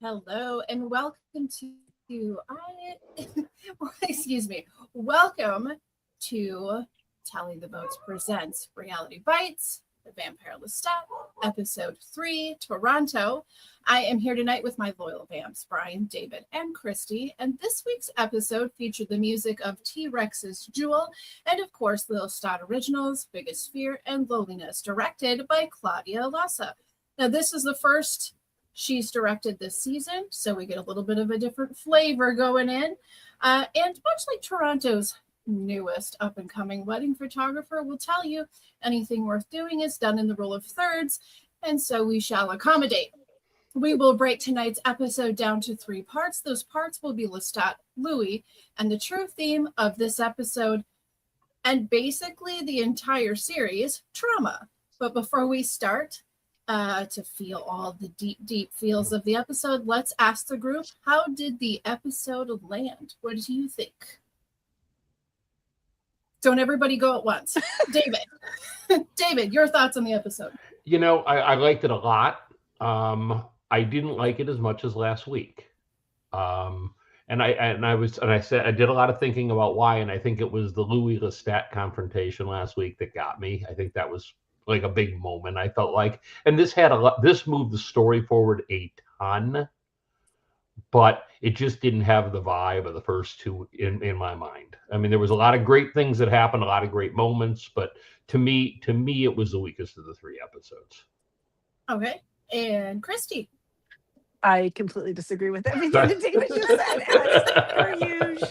hello, and welcome excuse me. Welcome to Tally the Votes presents Reality Bites, The Vampire Lestat, Episode 3, Toronto. I am here tonight with my loyal vamps, Brian, David, and Christy, and this week's episode featured the music of T-Rex's Jewel, and of course, the Lestat Originals, Biggest Fear and Loneliness, directed by Claudia Lassa. Now, this is the first she's directed this season, so we get a little bit of a different flavor going in. And much like Toronto's newest up-and-coming wedding photographer will tell you, anything worth doing is done in the rule of thirds, and so we shall accommodate. We will break tonight's episode down to 3 parts. Those parts will be Lestat, Louis, and the true theme of this episode, and basically the entire series, trauma. But before we start, to feel all the deep feels of the episode, let's ask the group, how did the episode land? What do you think? Don't everybody go at once. David, your thoughts on the episode? You know, I liked it a lot. I didn't like it as much as last week. And I said I did a lot of thinking about why, and I think it was the Louis Lestat confrontation last week that got me. I think that was like a big moment. I felt like, and this moved the story forward a ton, but it just didn't have the vibe of the first two in my mind. I mean, there was a lot of great things that happened, a lot of great moments, but to me, it was the weakest of the 3 episodes. Okay, and Christy. I completely disagree with everything that David just said. Huge.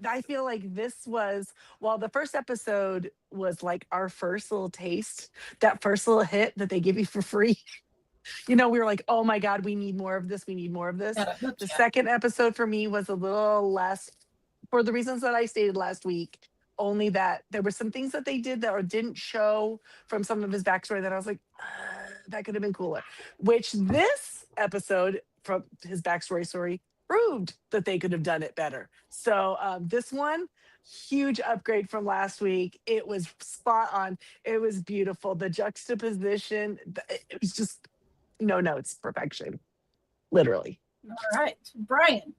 I feel like this was, while the first episode was like our first little taste, that first little hit that they give you for free. You know, we were like, oh my God, we need more of this. We need more of this. The second episode for me was a little less, for the reasons that I stated last week, only that there were some things that they did that or didn't show from some of his backstory that I was like, that could have been cooler. Which this episode from his backstory story proved that they could have done it better. So this one, huge upgrade from last week. It was spot on. It was beautiful. The juxtaposition, it was just no notes, perfection, literally. All right, Brian.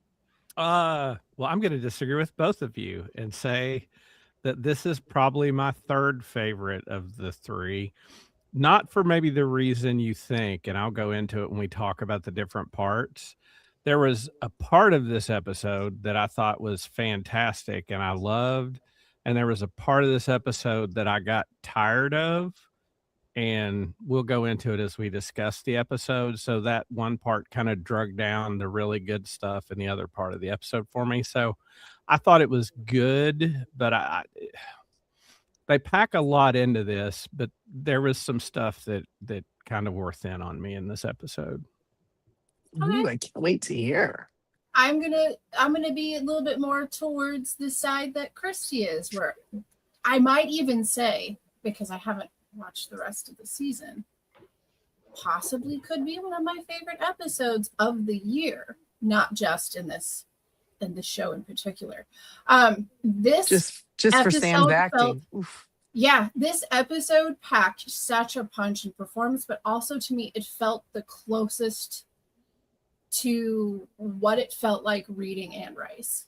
Well, I'm going to disagree with both of you and say that this is probably my third favorite of the 3. Not for maybe the reason you think, and I'll go into it when we talk about the different parts. There was a part of this episode that I thought was fantastic and I loved, and there was a part of this episode that I got tired of, and we'll go into it as we discuss the episode. So that one part kind of drug down the really good stuff in the other part of the episode for me. So I thought it was good, but they pack a lot into this, but there was some stuff that kind of wore thin on me in this episode. Okay. Ooh, I can't wait to hear. I'm gonna be a little bit more towards the side that Christy is, where I might even say, because I haven't watched the rest of the season, possibly could be one of my favorite episodes of the year, not just in this show in particular. This just for Sam's acting. Yeah, this episode packed such a punch and performance, but also to me, it felt the closest to what it felt like reading Anne Rice.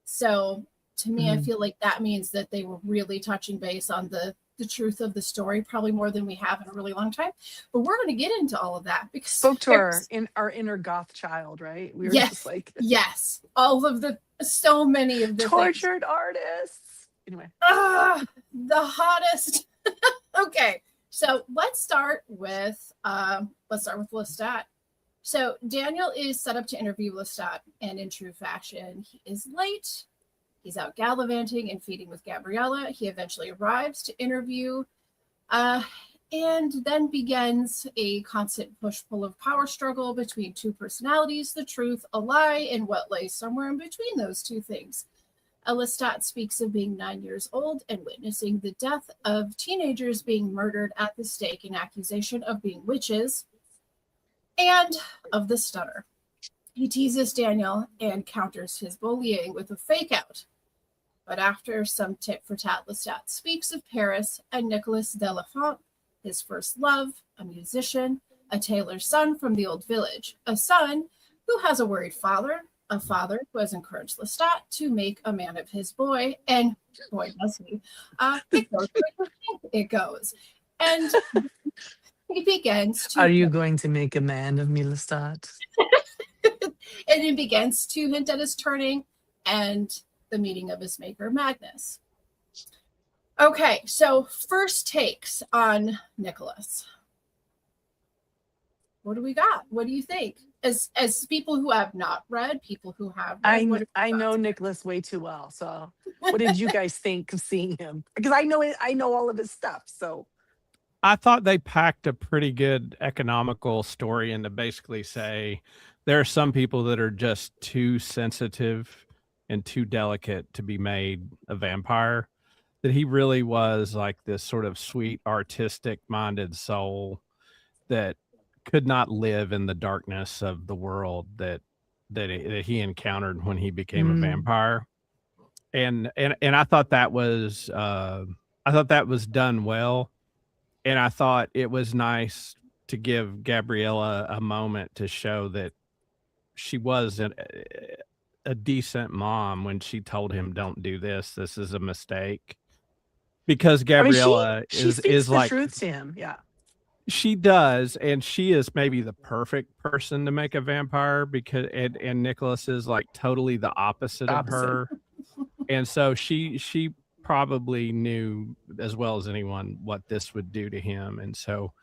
So to me, I feel like that means that they were really touching base on the truth of the story, probably more than we have in a really long time. But we're going to get into all of that because spoke to our inner goth child, right? We were just like, yes, all of so many of the tortured artists. Anyway, the hottest. Okay, so let's start with Lestat. So Daniel is set up to interview Lestat, and in true fashion, he is late. He's out gallivanting and feeding with Gabriella. He eventually arrives to interview, and then begins a constant push-pull of power struggle between 2 personalities, the truth, a lie, and what lays somewhere in between those 2 things. Lestat speaks of being 9 years old and witnessing the death of teenagers being murdered at the stake in accusation of being witches, and of the stutter. He teases Daniel and counters his bullying with a fake out. But after some tit for tat, Lestat speaks of Paris and Nicolas Delafont, his first love, a musician, a tailor's son from the old village, a son who has a worried father, a father who has encouraged Lestat to make a man of his boy, and boy does he, it goes where you think it goes. And he begins to... Are you going to make a man of me, Lestat? And he begins to hint at his turning and the meeting of his maker, Magnus. Okay, so first takes on Nicholas. What do we got? What do you think? As people who have not read, people who have read, I know Nicholas way too well. So what did you guys think of seeing him? Because I know all of his stuff. So I thought they packed a pretty good economical story in to basically say there are some people that are just too sensitive and too delicate to be made a vampire, that he really was like this sort of sweet, artistic minded soul that could not live in the darkness of the world that he encountered when he became a vampire. And I thought that was done well. And I thought it was nice to give Gabriella a moment to show that she was a decent mom when she told him, don't do this. This is a mistake. Because Gabriella she speaks is the like truth to him. Yeah. She does, and she is maybe the perfect person to make a vampire because and Nicholas is like totally the opposite of her. And so she probably knew as well as anyone what this would do to him. And so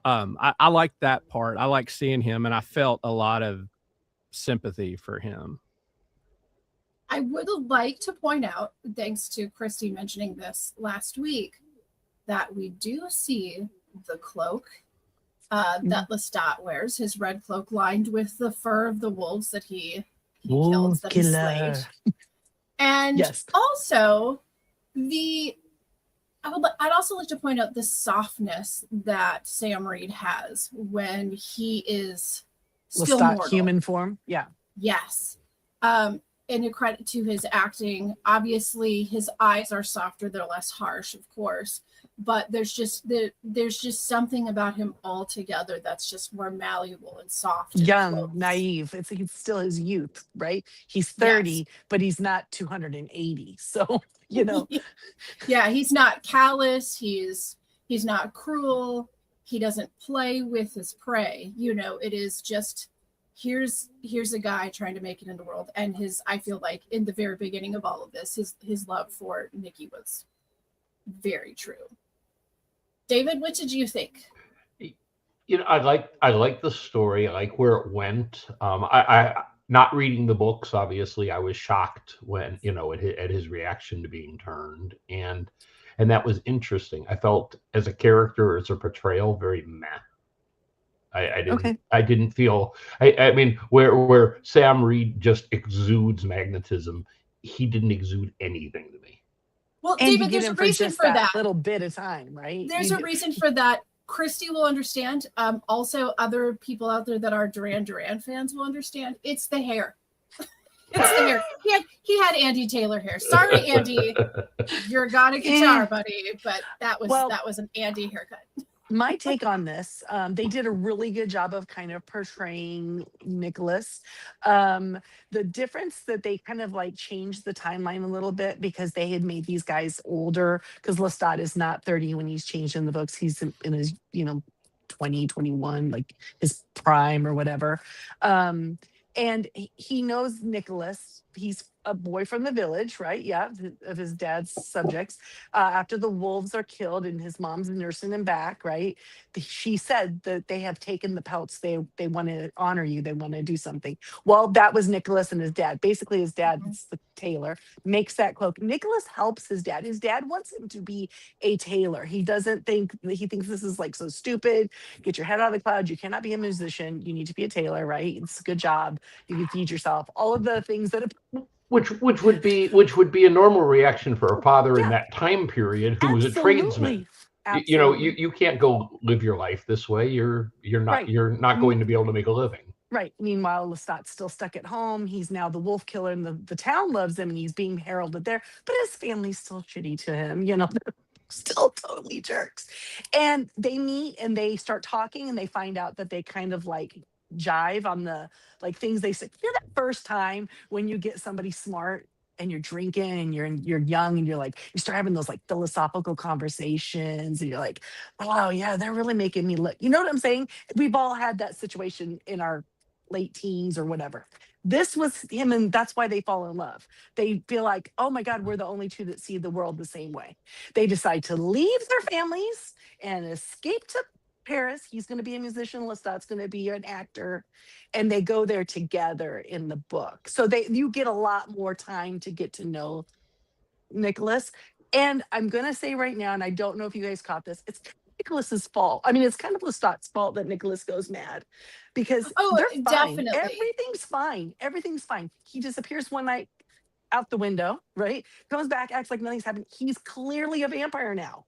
I like that part. I like seeing him, and I felt a lot of sympathy for him. I would like to point out, thanks to Christy mentioning this last week, that we do see the cloak that Lestat wears, his red cloak lined with the fur of the wolves that he killed, that he slayed. And also I'd also like to point out the softness that Sam Reed has when he is still Lestat mortal. Human form. Yeah. Yes. And a credit to his acting. Obviously, his eyes are softer; they're less harsh, of course. But there's just something about him altogether that's just more malleable and soft, and young, close. naive. It's still his youth, right? He's 30, but he's not 280. So yeah, he's not callous. He's not cruel. He doesn't play with his prey. It is just. Here's a guy trying to make it in the world, and I feel like in the very beginning of all of this, his love for Nikki was very true. David, what did you think? I like the story. I like where it went. I not reading the books, obviously, I was shocked when at his reaction to being turned, and that was interesting. I felt as a character, as a portrayal, very meh. I didn't feel. I mean, where Sam Reed just exudes magnetism, he didn't exude anything to me. Well, and David, there's a reason for that little bit of time, right? There's a reason for that. Christy will understand. Also, other people out there that are Duran Duran fans will understand. It's the hair. It's the hair. He had Andy Taylor hair. Sorry, Andy, you're got a guitar, buddy, but that was an Andy haircut. My take on this, they did a really good job of kind of portraying Nicholas. The difference that they kind of like changed the timeline a little bit because they had made these guys older, because Lestat is not 30 when he's changed in the books. He's in his, 20, 21, like his prime or whatever. And he knows Nicholas. He's a boy from the village, right? Yeah, of his dad's subjects. After the wolves are killed and his mom's nursing him back, right? She said that they have taken the pelts. They want to honor you. They want to do something. Well, that was Nicholas and his dad. Basically, his dad's the tailor, makes that cloak. Nicholas helps his dad. His dad wants him to be a tailor. He thinks this is like so stupid. Get your head out of the clouds. You cannot be a musician. You need to be a tailor, right? It's a good job. You can feed yourself. All of the things that which would be a normal reaction for a father in that time period who was a tradesman. Absolutely. You can't go live your life this way. You're not going to be able to make a living. Right. Meanwhile, Lestat's still stuck at home. He's now the wolf killer, and the town loves him, and he's being heralded there. But his family's still shitty to him, still totally jerks. And they meet and they start talking and they find out that they kind of like jive on the like things they say. You know that first time when you get somebody smart and you're drinking and you're young and you're like you start having those like philosophical conversations and you're like, oh yeah, they're really making me look. You know what I'm saying? We've all had that situation in our late teens or whatever. This was him, and that's why they fall in love. They feel like, oh my God, we're the only two that see the world the same way. They decide to leave their families and escape to Paris. He's going to be a musician. Lestat's going to be an actor, and they go there together in the book. So you get a lot more time to get to know Nicholas. And I'm going to say right now, and I don't know if you guys caught this, it's Nicholas's fault. I mean, it's kind of Lestat's fault that Nicholas goes mad because they're fine. Definitely. Everything's fine. Everything's fine. He disappears one night out the window, right? Comes back, acts like nothing's happened. He's clearly a vampire now.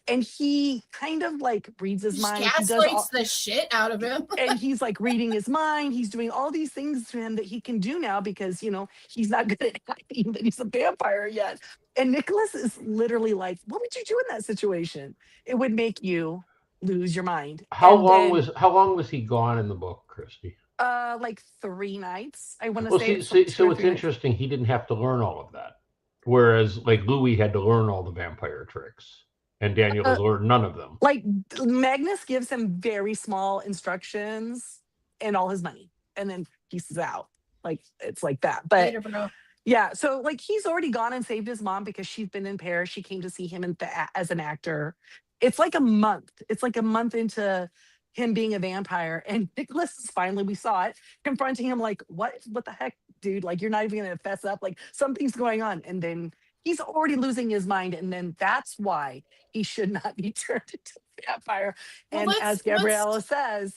And he kind of like reads his mind. He gaslights the shit out of him. And he's like reading his mind. He's doing all these things to him that he can do now because, you know, he's not good at hiding that he's a vampire yet. And Nicholas is literally like, what would you do in that situation? It would make you lose your mind. How long was he gone in the book, Christy? Like 3 nights, I want to say. So it's interesting. He didn't have to learn all of that. Whereas like Louis had to learn all the vampire tricks. And Daniel has learned none of them. Like Magnus gives him very small instructions and all his money, and then pieces out. Like it's like that. But Later, bro. yeah, so like he's already gone and saved his mom because she's been in Paris. She came to see him as an actor. It's like a month. It's like a month into him being a vampire, and Nicholas is finally, we saw it, confronting him like, what the heck, dude? Like you're not even gonna fess up. Like something's going on, and then he's already losing his mind, and then that's why he should not be turned into a vampire. Well, and as Gabriella says,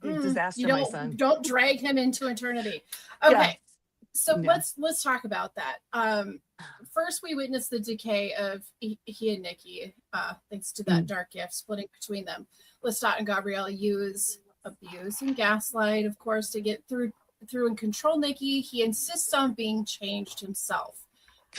disaster, my son. Don't drag him into eternity. Okay, Yeah. so Yeah. let's talk about that. First, we witnessed the decay of he and Nikki, thanks to that dark gift splitting between them. Lestat and Gabriella use abuse and gaslight, of course, to get through and control Nikki. He insists on being changed himself.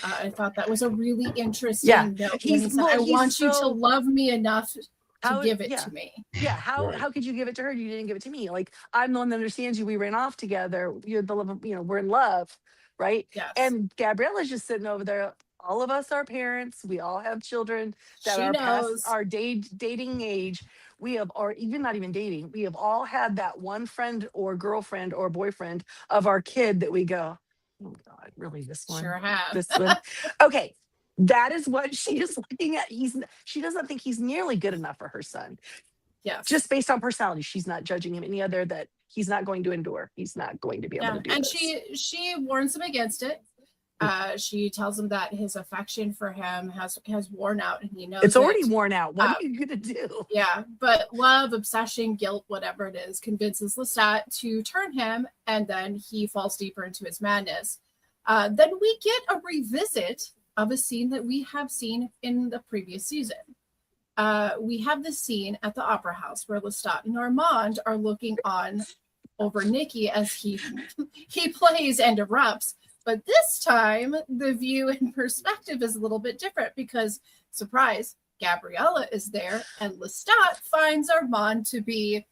I thought that was a really interesting note. He said, I want you to love me enough to give it to me. Yeah. How could you give it to her? You didn't give it to me. Like I'm the one that understands you. We ran off together. You're the love of, we're in love. Right. Yes. And Gabriella's just sitting over there. All of us are parents. We all have children that She are knows. past our dating age. We have, or even not even dating. We have all had that one friend or girlfriend or boyfriend of our kid that we go, oh God, really this one? Sure have. This one? Okay. That is what she is looking at. She doesn't think he's nearly good enough for her son. Yes. Just based on personality. She's not judging him any other that he's not going to endure. He's not going to be able to do and this. she warns him against it. She tells him that his affection for him has worn out, and he knows it's already worn out. What are you gonna do? Yeah, but love, obsession, guilt, whatever it is, convinces Lestat to turn him, and then he falls deeper into his madness. Then we get a revisit of a scene that we have seen in the previous season. We have the scene at the Opera House where Lestat and Armand are looking on over Nikki as he plays and erupts. But this time, the view and perspective is a little bit different because, surprise, Gabriella is there, and Lestat finds Armand to be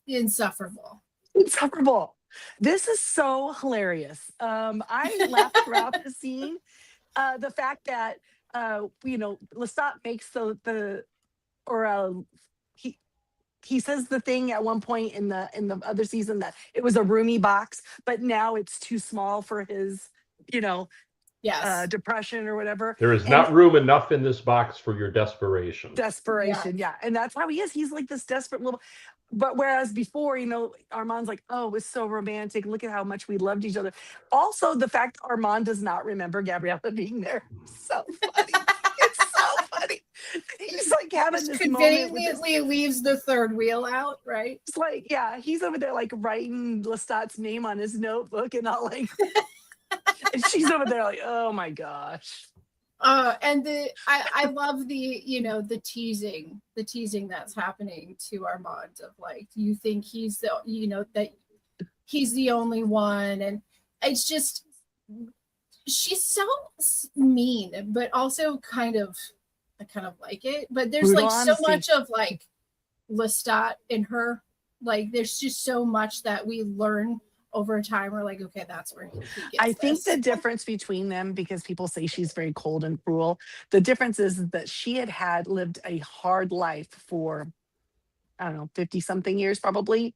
insufferable. Insufferable. This is so hilarious. I laughed throughout the scene. The fact that Lestat makes he says the thing at one point in the other season that it was a roomy box, but now it's too small for his, depression or whatever. There is not room enough in this box for your desperation. Yeah. And that's how he is. He's like this desperate little, but whereas before, Armand's like, oh, it was so romantic. Look at how much we loved each other. Also, the fact Armand does not remember Gabriella being there. So funny. It's so funny. He's like having this conveniently leaves the third wheel out, right? It's like, yeah, he's over there like writing Lestat's name on his notebook and all like, and she's over there like, oh my gosh. And I love the teasing that's happening to Armand of like, you think he's that he's the only one, and it's just she's so mean, but also kind of I kind of like it. But there's Brutal like honesty. so much of like Lestat in her. Like there's just so much that we learn over time. We're like, okay, that's where he gets I think this. the difference between them, because people say she's very cold and cruel, the difference is that she had lived a hard life for, I don't know, 50 something years probably.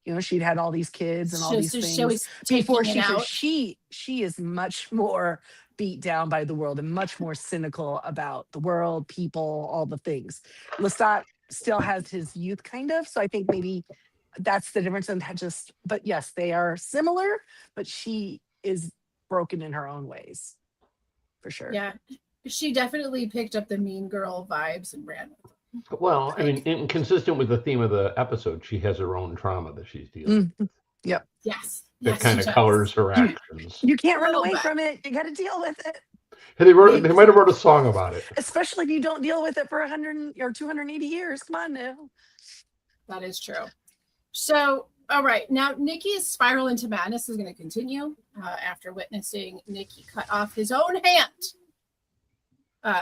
You know, she'd had all these kids and all these She things was before taking it out. she is much more beat down by the world and much more cynical about the world, people, all the things. Lestat still has his youth kind of, so I think maybe that's the difference in just, but yes, they are similar, but she is broken in her own ways for sure. Yeah, she definitely picked up the mean girl vibes and ran with it. Well, I mean, inconsistent with the theme of the episode, she has her own trauma that she's dealing with. Yep. Yes. That Yes, kind she of does. colors her actions. You can't run Little away bit. from it. You got to deal with it, They might have wrote a song about it. especially if you don't deal with it for 100 or 280 years. Come on now. That is true. So, all right. Now, Nikki's spiral into madness is going to continue after witnessing Nikki cut off his own hand.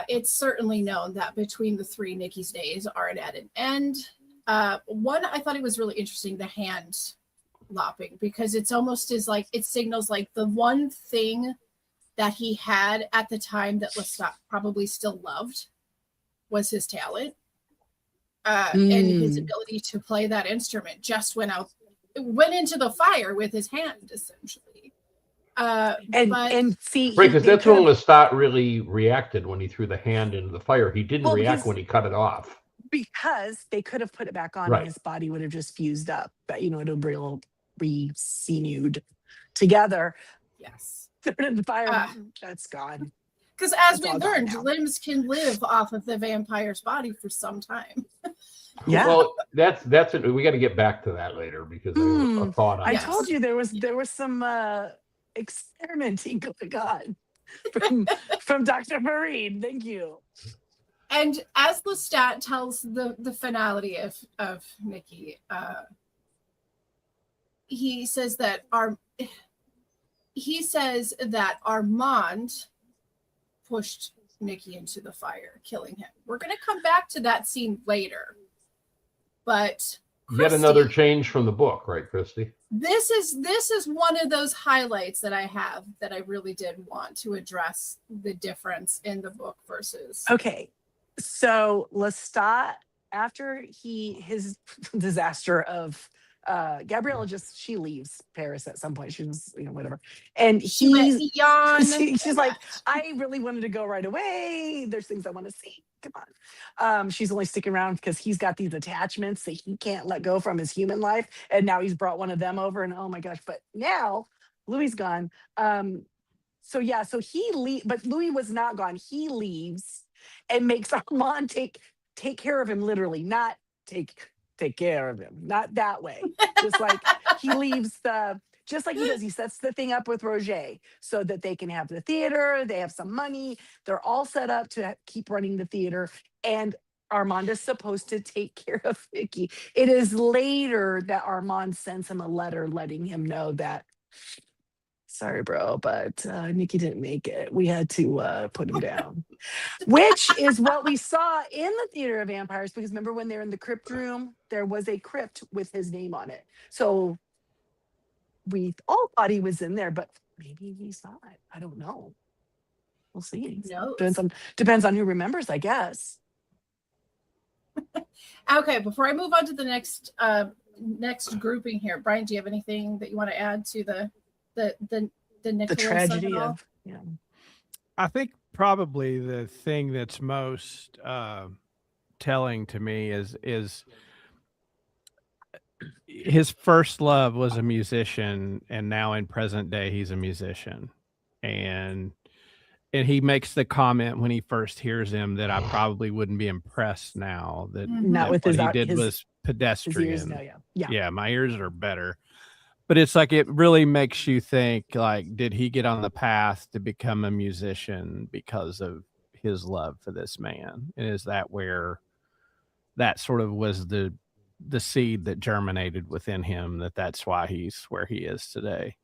It's certainly known that between the three, Nikki's days are at an end. One, I thought it was really interesting, the hand lopping, because it's almost as like it signals like the one thing that he had at the time that Lestat probably still loved was his talent. And his ability to play that instrument just went into the fire with his hand, essentially. And see, Right, because that's when Lestat really reacted when he threw the hand into the fire. He didn't react when he cut it off. Because they could have put it back on Right. and his body would have just fused up, but it would have re-sinewed together. Yes. Thrown in the fire, that's gone. Because as It's we all gone learned, now. limbs can live off of the vampire's body for some time. Yeah. Well, that's it. We got to get back to that later because I have a thought on I that. told you there was some experimenting going on from Dr. Marine. Thank you. And as Lestat tells the finality of Nikki, he says that Armand pushed Nikki into the fire, killing him. We're going to come back to that scene later. But Yet another change from the book, right, Christy? This is one of those highlights that I have that I really did want to address the difference in the book versus. Okay. So Lestat, after his disaster of Gabriella, she leaves Paris at some point. She was, whatever. And She went beyond. she's like, I really wanted to go right away. There's things I want to see. Come on. She's only sticking around because he's got these attachments that he can't let go from his human life. And now he's brought one of them over and oh my gosh. But now Louis gone. So but Louis was not gone. He leaves and makes Armand take care of him, literally, not take care of him, not that way. Just like he leaves just like he does, he sets the thing up with Roger so that they can have the theater, they have some money, they're all set up to keep running the theater, and Armand is supposed to take care of Vicky. It is later that Armand sends him a letter letting him know that, sorry, bro, but Nikki didn't make it. We had to put him down. Which is what we saw in the Theater of Vampires, because remember when they're in the crypt room, there was a crypt with his name on it. So we all thought he was in there, but maybe he's not. I don't know. We'll see. Depends on who remembers, I guess. Okay, before I move on to the next grouping here, Brian, do you have anything that you want to add to the Nicholas tragedy of I think probably the thing that's most telling to me is his first love was a musician, and now in present day he's a musician, and he makes the comment when he first hears him that I probably wouldn't be impressed now that, Not that with what his he out- did his- was pedestrian. his ears, no, yeah. Yeah, my ears are better. But it's like it really makes you think, like, did he get on the path to become a musician because of his love for this man? And is that where that sort of was the seed that germinated within him, that's why he's where he is today?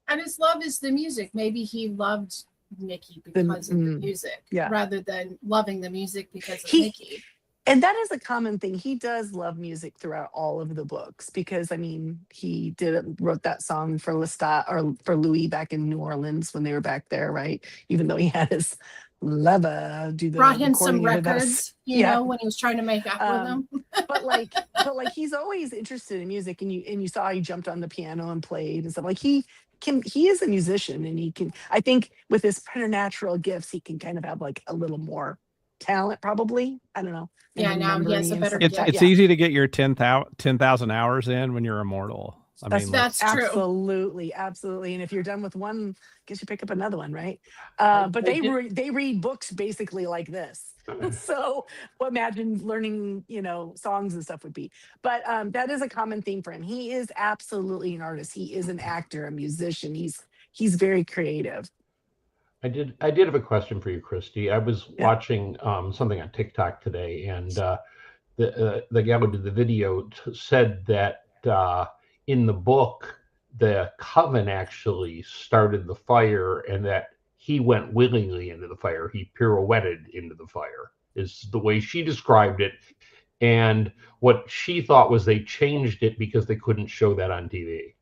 And his love is the music. Maybe he loved Nikki because of the mm, music, yeah. rather than loving the music because of He Nikki. and that is a common thing. He does love music throughout all of the books because I mean, he wrote that song for Lestat or for Louis back in New Orleans when they were back there, right? Even though he had his lover do the Brought him some recording of the records, you yeah. know, when he was trying to make up with Um, them. but like he's always interested in music, and you saw he jumped on the piano and played and stuff. Like he is a musician, and he can. I think with his preternatural gifts, he can kind of have like a little more talent, probably. I don't know. And Yeah, now he has memory a and better stuff It's like gift. that. it's Yeah, easy to get your 10,000 hours in when you're immortal. I that's mean, That's let's true. absolutely, absolutely. And if you're done with one, I guess you pick up another one, right? I, But I did. they read books basically like this. So imagine learning, songs and stuff would be. But that is a common theme for him. He is absolutely an artist. He is an actor, a musician. He's very creative. I did have a question for you, Christy. I was Yeah. watching something on TikTok today, and the guy who did the video said that in the book, the coven actually started the fire, and that he went willingly into the fire. He pirouetted into the fire, is the way she described it. And what she thought was they changed it because they couldn't show that on TV.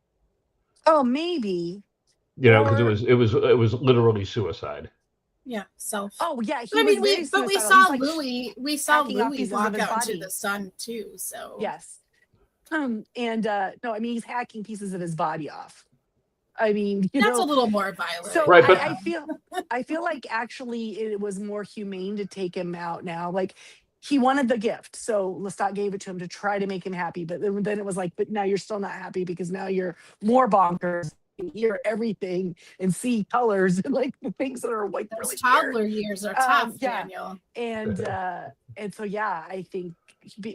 Oh, maybe. Because Or it was literally suicide. Yeah, self. oh yeah, he But I was mean, very we suicidal. saw He's like Louis hacking off pieces of walk his out into body. the sun too. So Yes. And no, I mean he's hacking pieces of his body off. I mean, that's a little more violent. so Right, but- I feel like actually it was more humane to take him out now. Like he wanted the gift, so Lestat gave it to him to try to make him happy. But then it was like, but now you're still not happy because now you're more bonkers. You hear everything and see colors and like the things that are like Those really toddler years are tough, yeah. Daniel. And so yeah, I think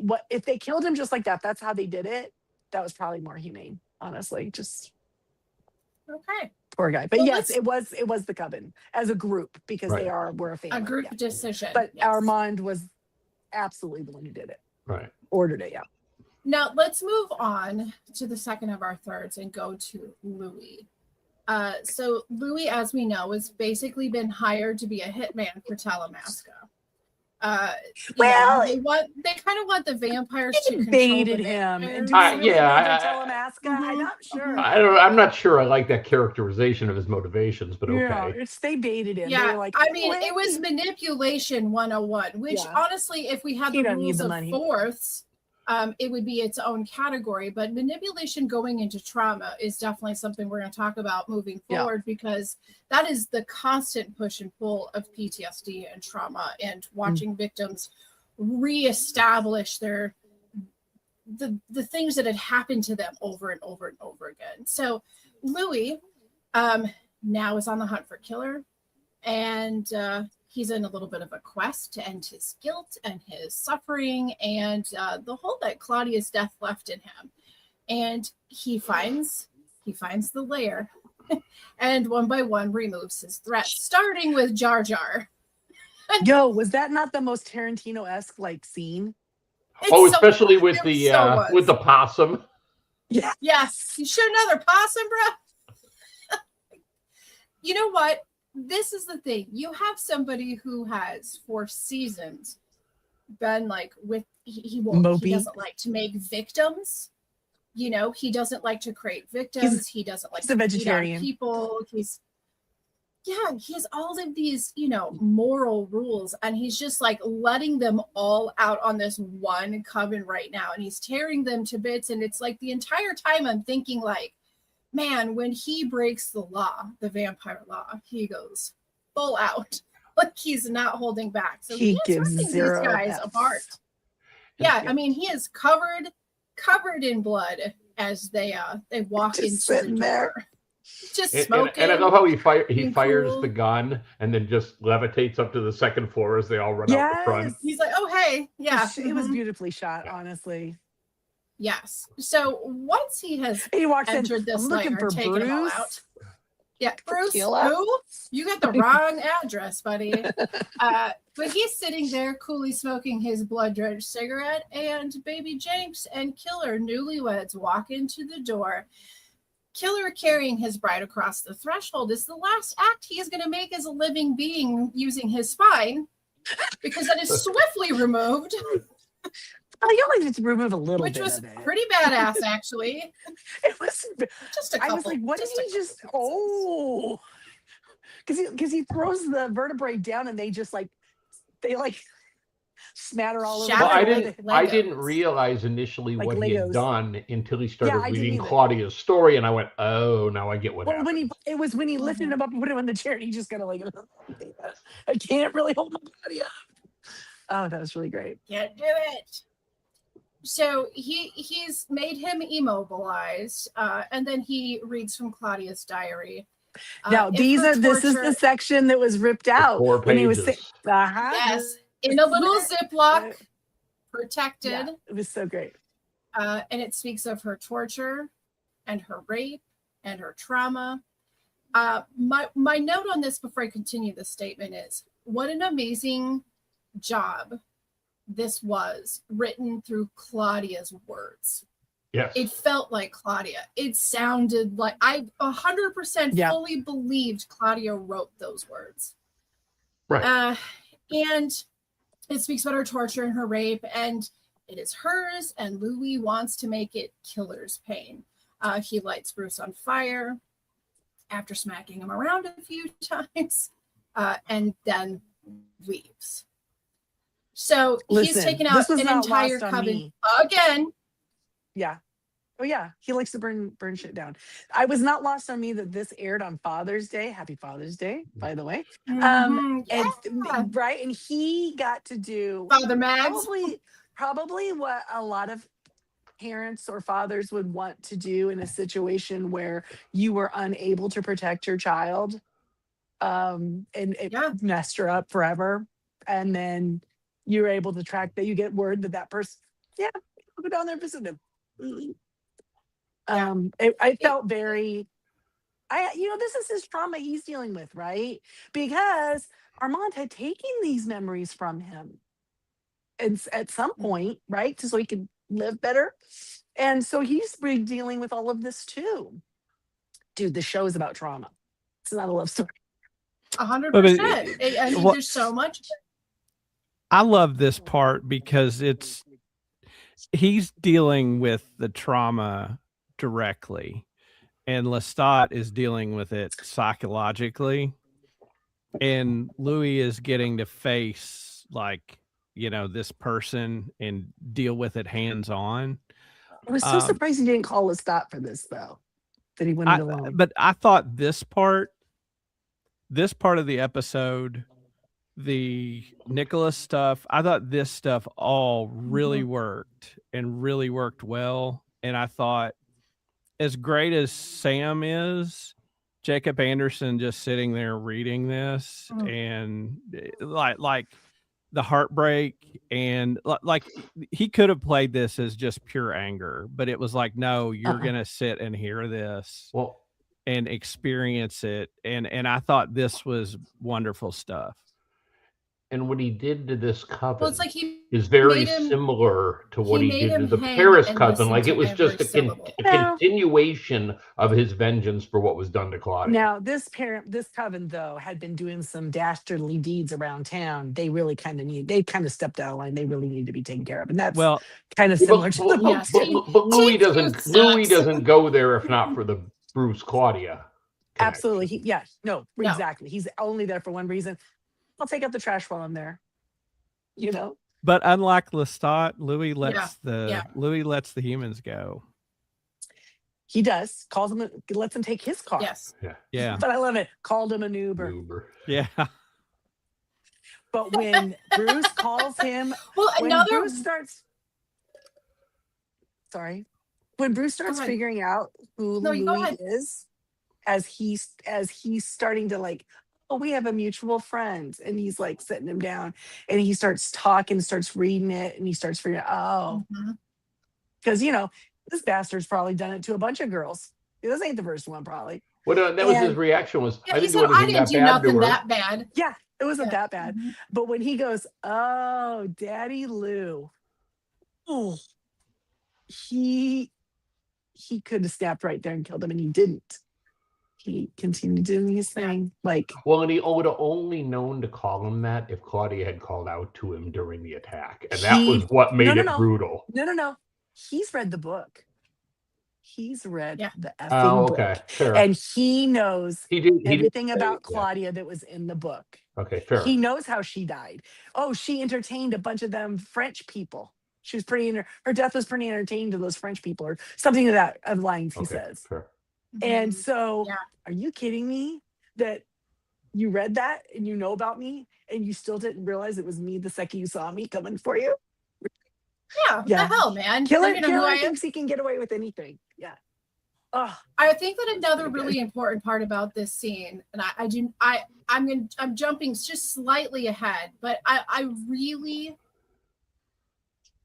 what if they killed him just like that? That's how they did it. That was probably more humane, honestly. Just Okay. poor guy. But Well, yes, it was the coven as a group because Right. were a family. A group yeah. decision. But yes. Armand was absolutely the one who did it. Right. Ordered it, yeah. Now let's move on to the second of our thirds and go to Louis. So Louis, as we know, has basically been hired to be a hitman for Talamasca. Well, they kind of want the vampires to control baited the him and vampires. do yeah, Talamasca. I'm not sure. I'm not sure I like that characterization of his motivations, but Yeah, okay. they baited him. They Yeah, were like, I mean, "Hey." it was manipulation 101, which Yeah. honestly, if we had He the don't need rules the of money. fourths, it would be its own category. But manipulation going into trauma is definitely something we're going to talk about moving Yeah. forward, because that is the constant push and pull of PTSD and trauma, and watching victims reestablish the things that had happened to them over and over and over again. So Louis now is on the hunt for killer, and he's in a little bit of a quest to end his guilt and his suffering and the hole that Claudia's death left in him. And he finds the lair and one by one removes his threats, starting with Jar Jar. Yo, was that not the most Tarantino-esque like scene? Especially with the possum. Yeah. Yes. You shoot another possum, bro? You know what? This is the thing. You have somebody who has for seasons been like he doesn't like to make victims. He doesn't like to create victims. He doesn't like he's a vegetarian. People. He has all of these, moral rules, and he's just like letting them all out on this one coven right now, and he's tearing them to bits. And it's like the entire time I'm thinking like, man, when he breaks the law, the vampire law, he goes full out. Like he's not holding back. So he is ripping these guys apart. Yeah, I mean, he is covered in blood as they walk Just into the door. there. Just smoking. And I love how he fires cool. the gun and then just levitates up to the second floor as they all run out the front. He's like, oh, hey. Yeah. It was beautifully shot, honestly. Yes. So once he has walks entered this lair, taking them all out. Yeah, Bruce, Tequila? who? You got the wrong address, buddy. But he's sitting there coolly smoking his blood-drenched cigarette, and Baby Jenks and Killer newlyweds walk into the door. Killer carrying his bride across the threshold is the last act he is going to make as a living being using his spine, because that is swiftly removed, Oh, you only need to remove a little which bit was of it. pretty badass, actually. It was. Just a couple. I was like, what did just a he just? couple pieces. Oh, because he throws the vertebrae down and they smatter all over. Shatter Well, it I with didn't Legos. realize initially Like what he had Legos. done until he Yeah, started I didn't reading either. Claudia's story, and I went, "Oh, now I get what Well, happened." when he lifted him up and put him in the chair, and he just kind of like, I can't really hold my body up. Oh, that was really great. Can't do it. So he's made him immobilized, and then he reads from Claudia's diary. Now this is the section that was ripped out 4 when he was saying, pages. yes, in a little Ziploc, protected. Yeah, it was so great. And it speaks of her torture and her rape and her trauma. My note on this before I continue the statement is, what an amazing job this was, written through Claudia's words. Yes. It felt like Claudia. It sounded like I 100% fully believed Claudia wrote those words. Right. And it speaks about her torture and her rape, and it is hers, and Louis wants to make it Killer's pain. He lights Bruce on fire after smacking him around a few times, and then leaves. So he's taken out an entire coven again. Yeah. Oh yeah. He likes to burn shit down. I was not lost on me that this aired on Father's Day. Happy Father's Day, by the way. And right. And he got to do Father Mags. Probably what a lot of parents or fathers would want to do in a situation where you were unable to protect your child. And it messed her up forever. And then you're able to track that. You get word that person, I'll go down there and visit him. I felt very, this is his trauma he's dealing with, right? Because Armand had taken these memories from him, and at some point, right, so he could live better, and so he's dealing with all of this too. Dude, the show is about trauma. It's not a love story. 100%. I mean, there's so much. I love this part because he's dealing with the trauma directly, and Lestat is dealing with it psychologically, and Louis is getting to face this person and deal with it hands-on. I was so surprised he didn't call Lestat for this, though, that he went alone. But I thought this part of the episode, the Nicholas stuff, I thought this stuff all really worked and really worked well. And I thought, as great as Sam is, Jacob Anderson just sitting there reading this and like the heartbreak, and like he could have played this as just pure anger, but it was like, no, you're gonna sit and hear this and experience it. And I thought this was wonderful stuff. And what he did to this coven it's like is very similar to what he did to the Paris coven. Like it was just a continuation of his vengeance for what was done to Claudia. Now, this coven, though, had been doing some dastardly deeds around town. They really they kind of stepped out of line. They really need to be taken care of. And that's kind of similar to the But Louis doesn't go there if not for the Bruce Claudia connection. Absolutely. Exactly. He's only there for one reason. I'll take out the trash while I'm there. But unlike Lestat, Louis lets the humans go. He does. Lets him take his car. Yes. Yeah. But I love it. Called him an Uber. Yeah. But when Bruce calls him, when Bruce starts figuring out who Louis is, as he's starting to we have a mutual friend, and he's like sitting him down, and he starts talking, starts reading it, and he starts figuring out, because this bastard's probably done it to a bunch of girls. This ain't the first one, probably. Well, that was his reaction. I didn't do nothing that bad. Yeah, it wasn't that bad. But when he goes, "Oh, Daddy Lou," he he could have snapped right there and killed him, and he didn't. He continued doing his thing. Like, Well, and he would have only known to call him that if Claudia had called out to him during the attack. And that was what made it brutal. No. He's read the book. He's read the effing Oh, book. okay. Fair. And he knows everything did about Claudia that was in the book. Okay, fair. He knows how she died. Oh, she entertained a bunch of them French people. She was pretty, her death was pretty entertaining to those French people, or something of that of lines he says. Fair. And so, are you kidding me that you read that and you know about me and you still didn't realize it was me the second you saw me coming for you? Yeah, what the hell, man? Killer thinks he can get away with anything. Yeah. Oh. I think that another really important part about this scene, and I'm jumping just slightly ahead, but I really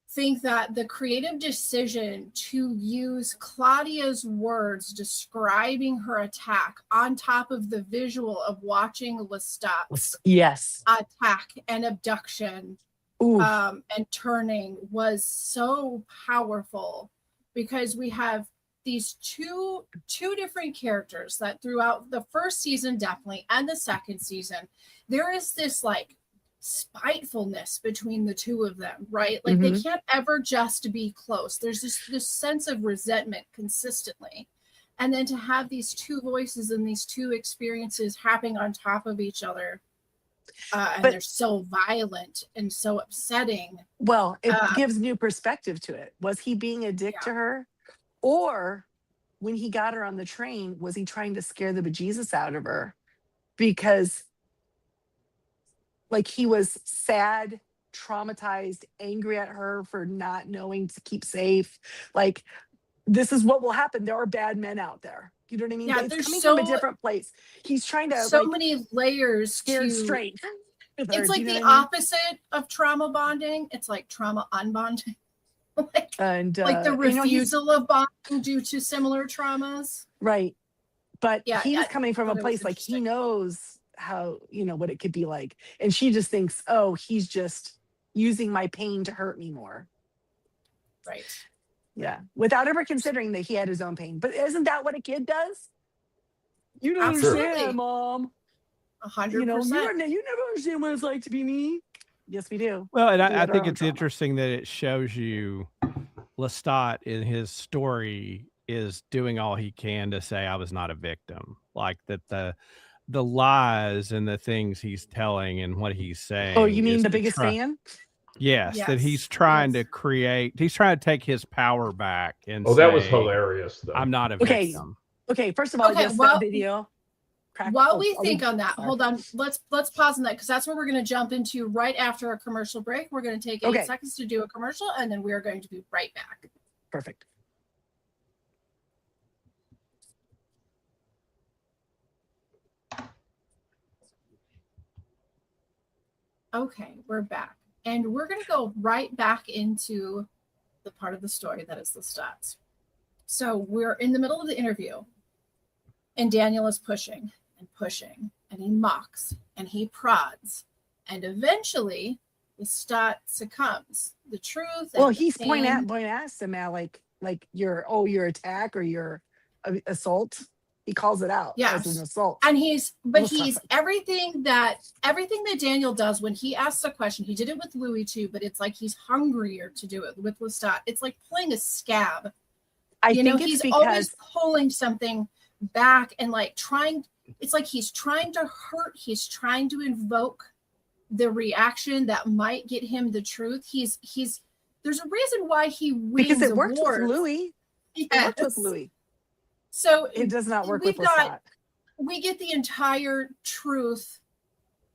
think that the creative decision to use Claudia's words describing her attack on top of the visual of watching Lestat's attack and abduction and turning was so powerful, because we have these two different characters that throughout the first season definitely and the second season there is this like spitefulness between the two of them, right? Like they can't ever just be close. There's this sense of resentment consistently, and then to have these two voices and these two experiences happening on top of each other, and they're so violent and so upsetting. Well, it gives new perspective to it. Was he being a dick to her, or when he got her on the train, was he trying to scare the bejesus out of her because like he was sad, traumatized, angry at her for not knowing to keep safe? Like, this is what will happen. There are bad men out there. You know what I mean? Yeah, it's there's coming so, from a different place. He's trying to so many layers scare to straight. It's like the opposite of trauma bonding. It's like trauma unbonding. like the refusal of bonding due to similar traumas. Right. But he was coming from a place like he knows how, what it could be like. And she just thinks, oh, he's just using my pain to hurt me more. Right. Yeah. Without ever considering that he had his own pain. But isn't that what a kid does? You don't understand, Mom. 100%. You never understand what it's like to be me. Yes, we do. Well, and I think it's interesting that it shows you Lestat in his story is doing all he can to say I was not a victim. Like that the lies and the things he's telling and what he's saying. Oh, you mean the biggest fan? Yes, that he's trying to he's trying to take his power back and that was hilarious though. I'm not a victim. Okay, first of all, that video. While we think on that, hold on. Let's pause on that, because that's what we're going to jump into right after a commercial break. We're going to take 8 seconds to do a commercial, and then we are going to be right back. Perfect. Okay, we're back. And we're going to go right back into the part of the story that is Lestat. So we're in the middle of the interview, and Daniel is pushing and pushing, and he mocks and he prods, and eventually Lestat succumbs. The truth. Well, he's pointing at him now, like your attack or your assault. He calls it out as an assault. And he's everything that Daniel does when he asks a question. He did it with Louis too, but it's like he's hungrier to do it with Lestat. It's like pulling a scab. I think he's always pulling something back and like trying. It's like he's trying to hurt. He's trying to invoke the reaction that might get him the truth. He's. There's a reason why he wins because it worked awards. with Louis. Yes. It worked with Louis. So it does not work with Lestat. We get the entire truth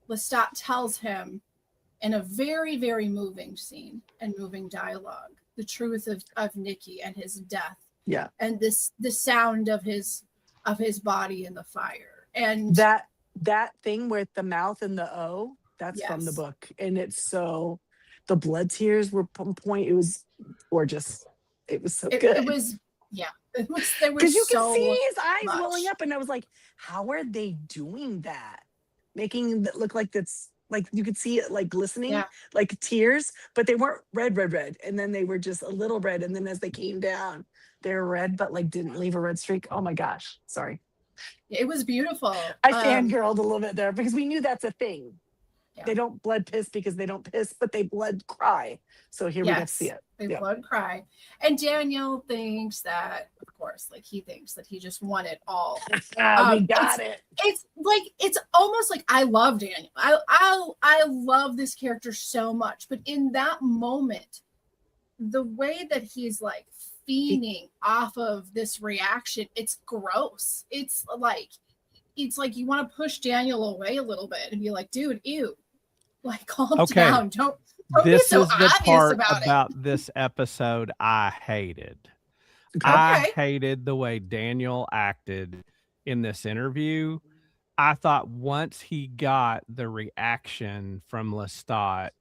Lestat tells him in a very, very moving scene and moving dialogue. The truth of Nikki and his death. Yeah. And the sound of his body in the fire. And that thing with the mouth and the O, that's from the book. And it's so the blood tears were on point. It was gorgeous. It was so good. It was because you can see his eyes welling up, and I was like, how are they doing that? Making it look like that's Like you could see it like glistening, Yeah. like tears, but they weren't red, and then they were just a little red, and then as they came down, they were red, but like didn't leave a red streak. Oh my gosh, sorry, It was beautiful. I fangirled a little bit there because we knew that's a thing. Yeah. They don't blood piss because they don't piss, but they blood cry. So here we get to see it. They Yeah. blood cry. And Daniel thinks that, of course, like he thinks that he just won it all. We got it. It's like it's almost like I love Daniel. I love this character so much, but in that moment, the way that he's like fiending off of this reaction, it's gross. It's like you want to push Daniel away a little bit and be like, dude, ew. Like, calm down. Don't this be so is the obvious part about it. this episode I hated. Okay. I hated the way Daniel acted in this interview. I thought once he got the reaction from Lestat,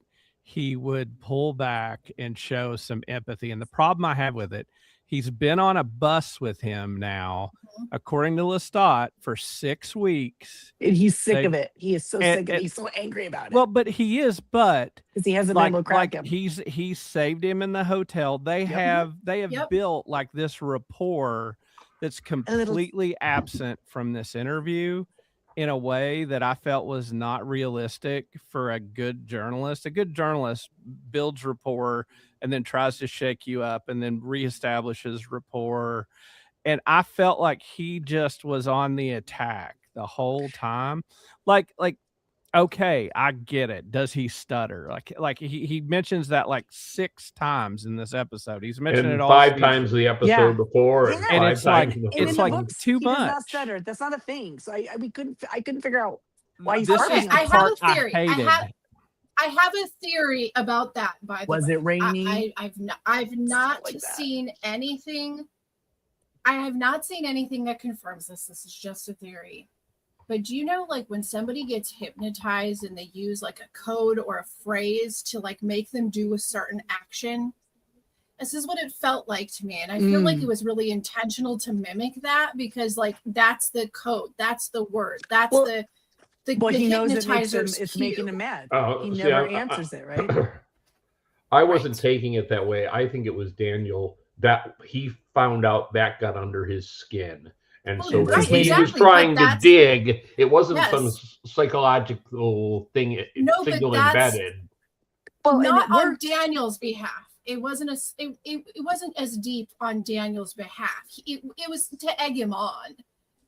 he would pull back and show some empathy. And the problem I have with it, he's been on a bus with him now, according to Lestat, for 6 weeks. And he's sick of it. He is so sick of it. He's so angry about it. Well, but he is, but because he hasn't been able to crack him. He's saved him in the hotel. They have built like this rapport that's completely absent from this interview in a way that I felt was not realistic for a good journalist. A good journalist builds rapport and then tries to shake you up and then reestablishes rapport. And I felt like he just was on the attack the whole time. Like, okay, I get it. Does he stutter? Like he mentions that like 6 times in this episode. He's mentioned and it all 5 times the episode before, and 5 it's times like the it's like books, too he much. Does not stutter. That's not a thing. So I couldn't figure out why he's this harping is on I it. have a theory. I hated. I have a theory about that. By the way, Was it rainy? I've not like that. seen anything. I have not seen anything that confirms this. This is just a theory. But do you know, like when somebody gets hypnotized and they use like a code or a phrase to like make them do a certain action? This is what it felt like to me. And I feel like it was really intentional to mimic that because like that's the code, that's the word, that's the he knows it makes him, hypnotizer's it's cue. making him mad. He See, never answers it, right? I wasn't taking it that way. I think it was Daniel that he found out that got under his skin. And so when he was trying to dig, it wasn't some psychological thing, signal embedded. Well, not on Daniel's behalf. It wasn't as deep on Daniel's behalf. It was to egg him on.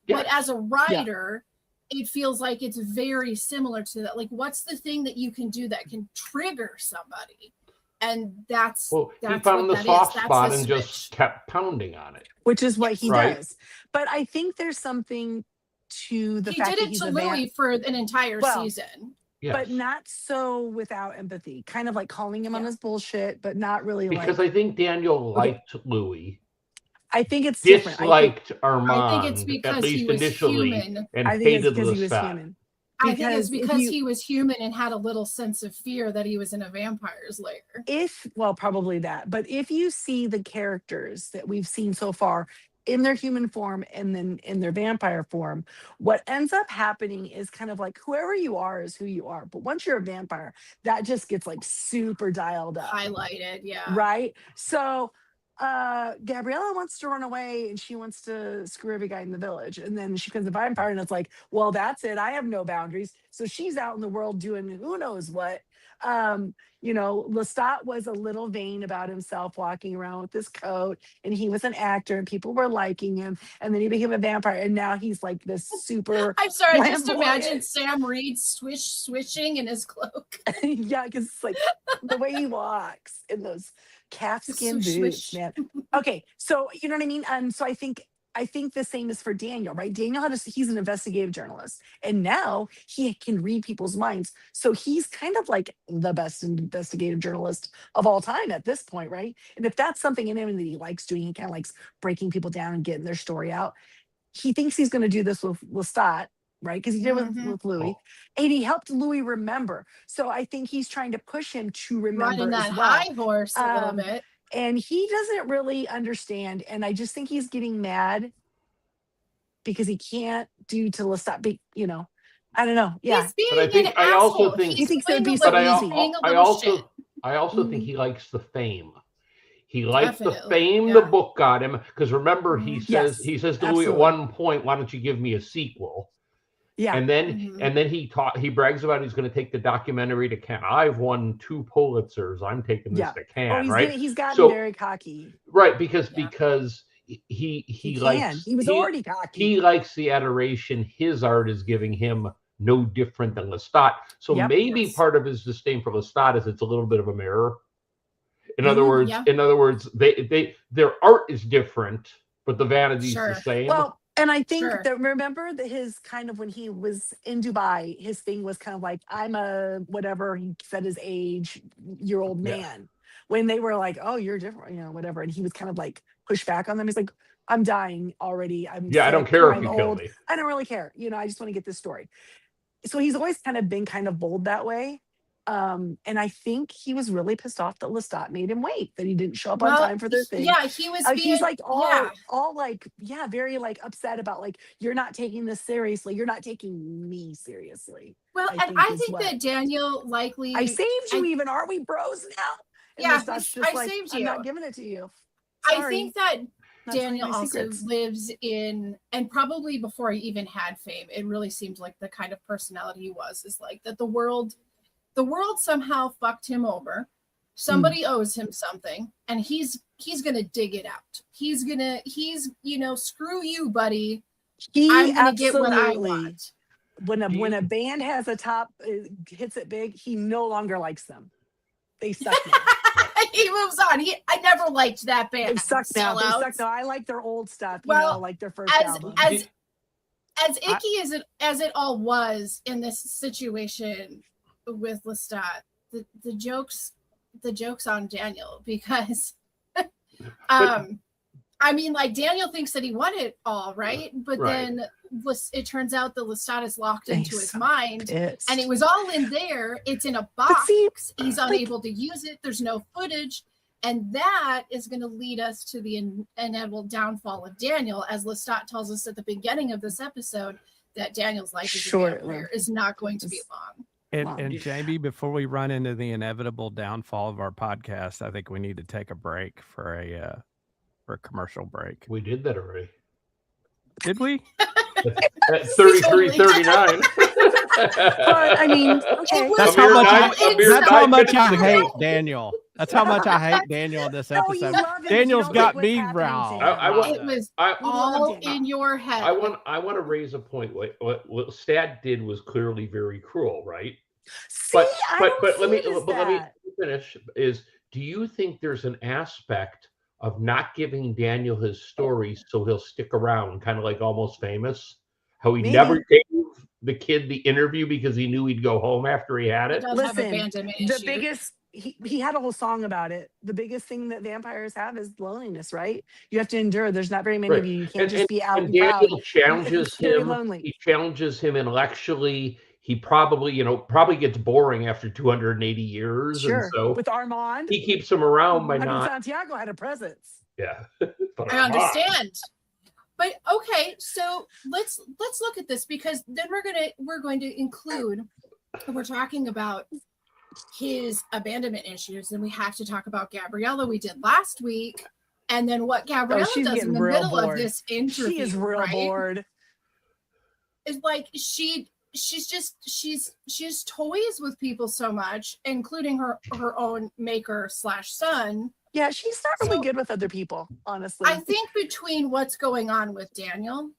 Yes. But as a writer, it feels like it's very similar to that. Like, what's the thing that you can do that can trigger somebody? And that's he found the soft spot and just kept pounding on it, which is what he does. But I think there's something to the fact that he did it to Louis for an entire season. Yes. But not so without empathy, kind of like calling him on his bullshit, but not really because I think Daniel liked Louis. I think it's disliked different. Armand, I think it's because at least he was initially, human. and I think hated it's because he was Lestat. human. I think it's because he was human and had a little sense of fear that he was in a vampire's lair. Probably that. But if you see the characters that we've seen so far in their human form and then in their vampire form, what ends up happening is kind of like whoever you are is who you are. But once you're a vampire, that just gets like super dialed up. Highlighted, yeah. Right? So Gabriella wants to run away and she wants to screw every guy in the village. And then she becomes a vampire and it's like, well, that's it. I have no boundaries. So she's out in the world doing who knows what. Lestat was a little vain about himself walking around with this coat and he was an actor and people were liking him. And then he became a vampire and now he's like this super I'm sorry, just imagine Sam Reed swishing in his cloak. Yeah, because it's like the way he walks in those calfskin boots, man. Okay, so you know what I mean? So I think the same is for Daniel, right? Daniel he's an investigative journalist, and now he can read people's minds. So he's kind of like the best investigative journalist of all time at this point, right? And if that's something in him that he likes doing, he kind of likes breaking people down and getting their story out. He thinks he's going to do this with Lestat, right? Because he did with Louis, and he helped Louis remember. So I think he's trying to push him to remember riding that as well. high horse a little bit. And he doesn't really understand. And I just think he's getting mad because he can't do to Lestat, I don't know. Yeah. He's being But I think- an I also asshole. think- He thinks doing it'd be a so But little- easy. he's being a I little also shit. I also think he likes the fame. He likes the Definitely, fame yeah. the book got him. Because remember, he Mhm. says Yes, to Louis at absolutely. one point, "Why don't you give me a sequel?" Yeah. And then Mhm. he brags about he's going to take the documentary to Cannes. I've won 2 Pulitzers. I'm taking this Yeah. to Oh, Cannes, right? he's gotten So very cocky. right, because Yeah. he He likes was already cocky. he likes the adoration his art is giving him, no different than Lestat. So Yep. maybe Yes. part of his disdain for Lestat is it's a little bit of a mirror. In Mhm, other words, their art is different, but the vanity's Sure. the same. Well, and I think Sure. that remember that his kind of when he was in Dubai, his thing was kind of like, I'm a whatever he said his age, year old Yeah. man. When they were like, oh, you're different, whatever. And he was kind of like pushed back on them. He's like, I'm dying already. I'm Yeah, I don't sick, care if I'm you kill old. me. I don't really care. I just want to get this story. So he's always kind of been kind of bold that way. And I think he was really pissed off that Lestat made him wait, that he didn't show up on Well, time for their thing. yeah, he was being He's like yeah. all like, yeah, very like upset about like, you're not taking this seriously. You're not taking me seriously. Well, I and I is think what- that Daniel likely I saved you even. Aren't we bros now? And Yeah, Lestat's just I like, saved I'm you. not giving it to you. I Sorry, think that not telling Daniel my also secrets. lives in, and probably before he even had fame, it really seems like the kind of personality he was is like that the world somehow fucked him over. Somebody owes him something, and he's gonna dig it out. He's screw you, buddy. I'm gonna get what I want. When a band has a top hits it big, he no longer likes them. They suck now. He moves on. I never liked that band. They suck now. They Sellouts. suck now. I like their old stuff. Well, like their first album. As icky as it all was in this situation with Lestat, the jokes on Daniel, because I mean, like, Daniel thinks that he won it all, right? But Right. then it turns out that Lestat is locked into his so mind, pissed. and it was all in there. It's in a box. see, He's unable to use it. There's no footage. And that is going to lead us to the inevitable downfall of Daniel, as Lestat tells us at the beginning of this episode, that Daniel's life as a vampire is not going to be long. And Jamie, before we run into the inevitable downfall of our podcast, I think we need to take a break for a commercial break. We did that already. Did we? At 33:39. But I mean, okay. That's how much I hate Daniel. That's how much I hate Daniel in this No, you episode. love him, Daniel's you don't got like me what's happening wrong. to him. It was I all in your head. I want to raise a point. What Stat did was clearly very cruel, right? See, But let me that. finish. Do you think there's an aspect of not giving Daniel his story so he'll stick around, kind of like Almost Famous? How he Maybe. never gave the kid the interview because he knew he'd go home after he had He it? does have Listen, abandonment the issues. biggest he had a whole song about it. The biggest thing that vampires have is loneliness, right? You have to endure. There's not very many of you. You can't just be out and proud. Daniel challenges It's very him. lonely. He challenges him intellectually. He probably gets boring after 280 years, Sure. and so With Armand, he keeps him around by I mean, not. Santiago had a presence. Yeah, but I understand. But okay, so let's look at this, because then we're going to include, we're talking about his abandonment issues, and we have to talk about Gabriella. We did last week, and then what Gabriella she's does in getting the real middle of bored. this interview. She is real right? bored. It's like she's toys with people so much, including her own maker / son. Yeah, she's not really So- good with other people, honestly. I think between what's going on with Daniel,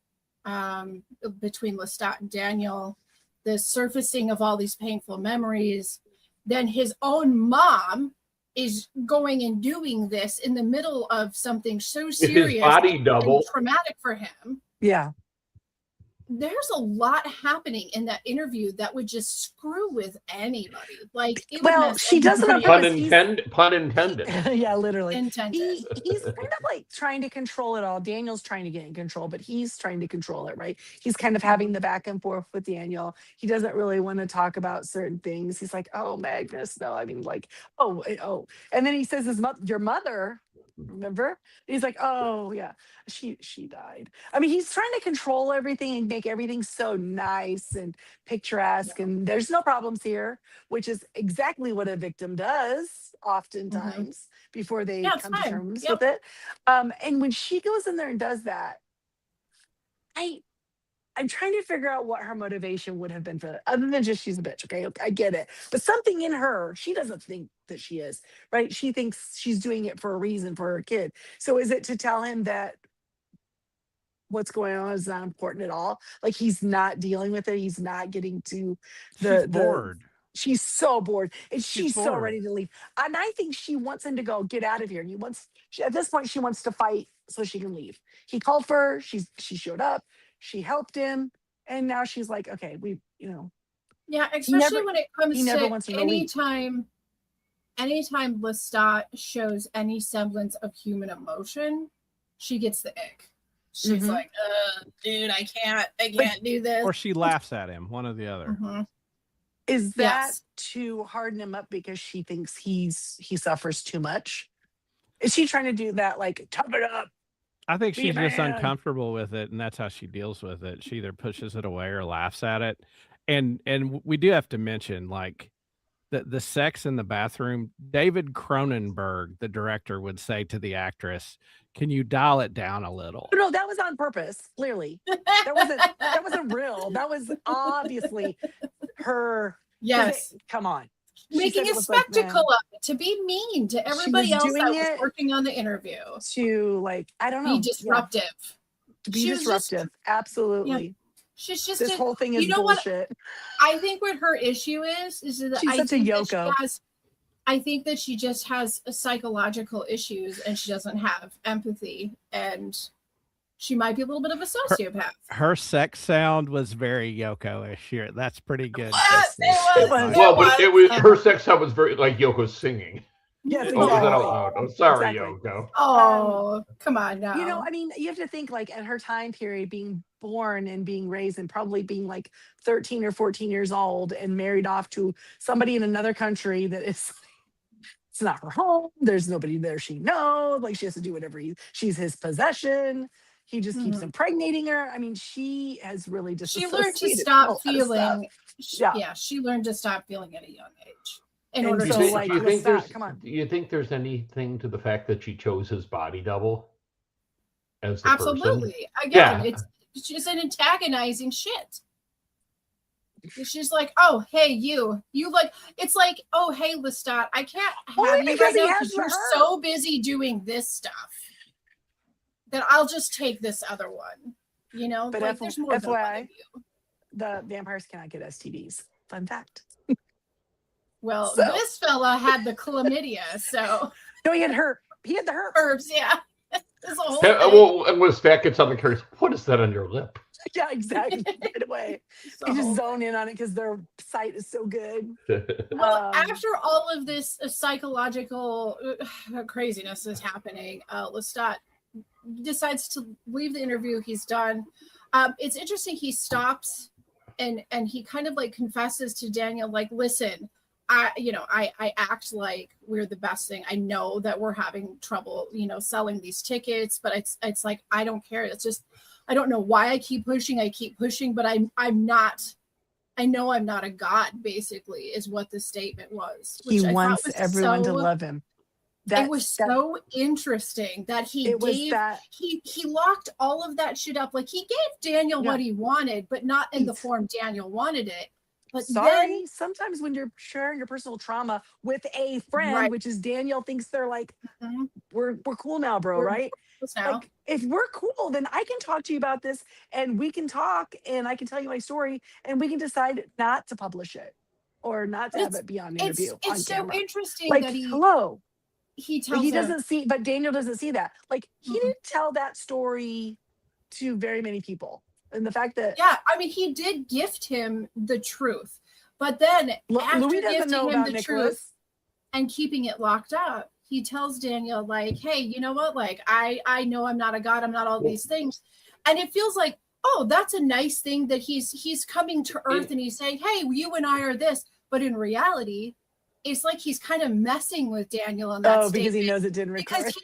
between Lestat and Daniel, the surfacing of all these painful memories, then his own mom is going and doing this in the middle of something so serious, his body double. and traumatic for him. Yeah. There's a lot happening in that interview that would just screw with anybody. Like, it would Well, mess she doesn't everybody have Pun intended. Yeah, literally. intended. He's kind of like trying to control it all. Daniel's trying to get in control, but he's trying to control it, right? He's kind of having the back and forth with Daniel. He doesn't really want to talk about certain things. He's like, oh, Magnus, no, I mean, like, oh. And then he says your mother Remember? He's like, oh yeah, she died. I mean, he's trying to control everything and make everything so nice and picturesque, and there's no problems here, which is exactly what a victim does oftentimes before they Yeah, it's come to fine. terms Yep. with it. And when she goes in there and does that, I'm trying to figure out what her motivation would have been for that, other than just she's a bitch. Okay, I get it. But something in her, she doesn't think that she is, right? She thinks she's doing it for a reason for her kid. So is it to tell him that what's going on is not important at all? Like he's not dealing with it. He's not getting to She's the bored. she's so bored and She's she's so bored. ready to leave. And I think she wants him to go, get out of here. And at this point, she wants to fight so she can leave. He called for her. She showed up. She helped him. And now she's like, okay, Yeah, especially when it comes he never to wants her to leave. anytime Lestat shows any semblance of human emotion, she gets the ick. She's like, dude, I can't do this. Or she laughs at him, one or the other. Is that Yes. to harden him up because she thinks he suffers too much? Is she trying to do that, like, tough it up? I think Be a she's just man. uncomfortable with it, and that's how she deals with it. She either pushes it away or laughs at it. And we do have to mention, like, the sex in the bathroom. David Cronenberg, the director, would say to the actress, "Can you dial it down a little?" No, that was on purpose, clearly. That wasn't real. That was obviously her. Yes. Come on. She Making said a it was like, spectacle of it to be mean to everybody else doing that was it working on the interview. to, like, I don't know. Be disruptive. To be She was just- disruptive. Absolutely. She's just This whole thing is you know bullshit. What I think what her issue is that She's such a Yoko. I think that she just has psychological issues and she doesn't have empathy and she might be a little bit of a sociopath. Her sex sound was very Yoko-ish here. That's pretty good. It was. Well, but it was her sex sound was very like Yoko singing. Yes, Oh, was that out exactly. loud? Oh, sorry, Exactly. Yoko. Oh, come on now. You know, I mean, you have to think, like, at her time period, being born and being raised and probably being like 13 or 14 years old and married off to somebody in another country that is, it's not her home. There's nobody there she knows. Like, she has to do whatever she's his possession. He just keeps impregnating her. I mean, she has really just she learned to stop feeling. Yeah, she learned to stop feeling at a young age. In And order so, to like, do you think there's come on. do you think there's anything to the fact that she chose his body double as the absolutely person? again, Yeah. it's just an antagonizing shit. She's like, oh hey, you like, it's like, oh hey Lestat, I can't Only have you because right he now has because you're her. so busy doing this stuff that I'll just take this other one. You know, But like there's more than one FYI, of you. the vampires cannot get STDs. Fun fact. Well, So- this fella had the chlamydia, so No, he had herp. He had the herp. herbs, yeah. This whole Yeah, thing. well, and when Stat gets on the curse, what is that on your lip? Yeah, exactly. Right away. It's the They just whole zone in on it because their sight is so good. Well, Um, after all of this psychological craziness is happening, Lestat decides to leave the interview. He's done. It's interesting. He stops and he kind of like confesses to Daniel, like, listen, I act like we're the best thing. I know that we're having trouble, selling these tickets, but it's like, I don't care. It's just, I don't know why I keep pushing, but I'm not. I know I'm not a god, basically, is what the statement was. he which I thought wants was everyone to love him. It was so interesting that he locked all of that shit up. Like, he gave Daniel what he wanted, but not in the form Daniel wanted it. But then, sometimes when you're sharing your personal trauma with a friend, Right. which is Daniel thinks they're like, Mhm. we're cool now, bro, We're right? now, Like, if we're cool, then I can talk to you about this and we can talk and I can tell you my story and we can decide not to publish it or not to have it be on an interview. on it's so camera. interesting Like, that hello. he But tells he him, doesn't see, but Daniel doesn't see that. Like, he Mhm. didn't tell that story to very many people. And the fact that yeah, I mean, he did gift him the truth, but then after Louis doesn't gifting know him about the Nicholas. truth and keeping it locked up, he tells Daniel, like, hey, you know what? Like, I know I'm not a god, I'm not all these things. And it feels like, oh, that's a nice thing that he's coming to earth and he's saying, hey, you and I are this. But in reality, it's like he's kind of messing with Daniel on that because he statement. knows it didn't record. Because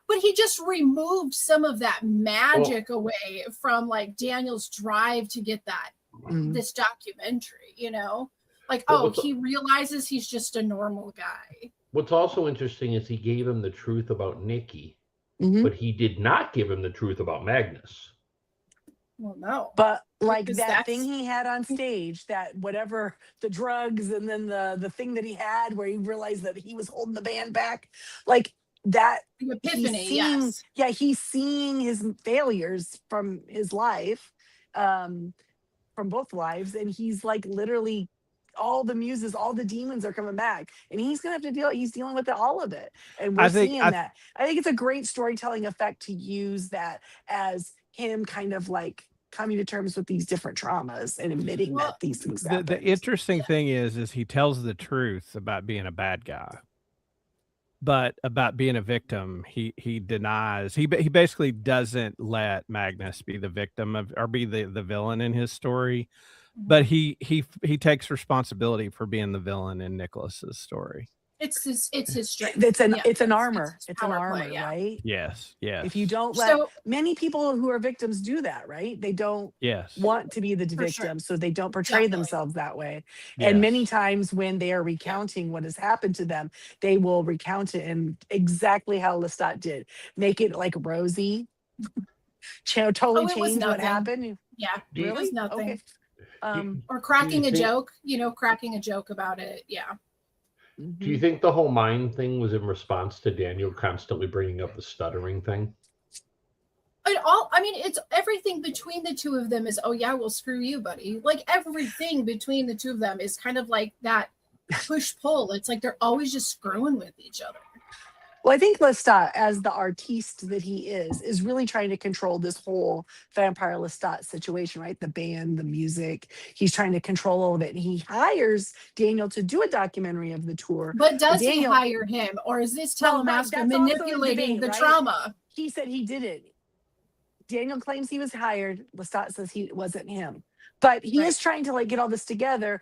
but he just removed some of that magic away from like Daniel's drive to get that this documentary, you know, like, he realizes he's just a normal guy. What's also interesting is he gave him the truth about Nikki, but he did not give him the truth about Magnus. Well, no, but like that thing he had on stage, that whatever, the drugs, and then the thing that he had where he realized that he was holding the band back, like that the epiphany. He's seeing his failures from his life, from both lives, and he's like literally all the muses, all the demons are coming back, and he's gonna have to he's dealing with all of it, and we're seeing that. I think it's a great storytelling effect to use that as him kind of like coming to terms with these different traumas and admitting that these things happen. The interesting thing is he tells the truth about being a bad guy, but about being a victim, he denies. He basically doesn't let Magnus be the victim of, or be the villain in his story, but he takes responsibility for being the villain in Nicholas's story. It's his strength. It's an armor. It's an armor, right? Yes. If you don't let, many people who are victims do that, right? They don't want to be the victim, so they don't portray themselves that way. And many times when they are recounting what has happened to them, they will recount it in exactly how Lestat did. Make it like rosy. Totally change what happened. Yeah, really? It was nothing. Okay. Or cracking a joke, cracking a joke about it. Yeah. Do you think the whole mind thing was in response to Daniel constantly bringing up the stuttering thing? It's everything between the two of them is, well, screw you, buddy. Like everything between the two of them is kind of like that push-pull. It's like they're always just screwing with each other. Well, I think Lestat, as the artiste that he is really trying to control this whole Vampire Lestat situation, right? The band, the music. He's trying to control all of it. And he hires Daniel to do a documentary of the tour. But does he hire him? Or is this Telemaster manipulating the trauma? He said he did it. Daniel claims he was hired. Lestat says it wasn't him. But he is trying to like get all this together.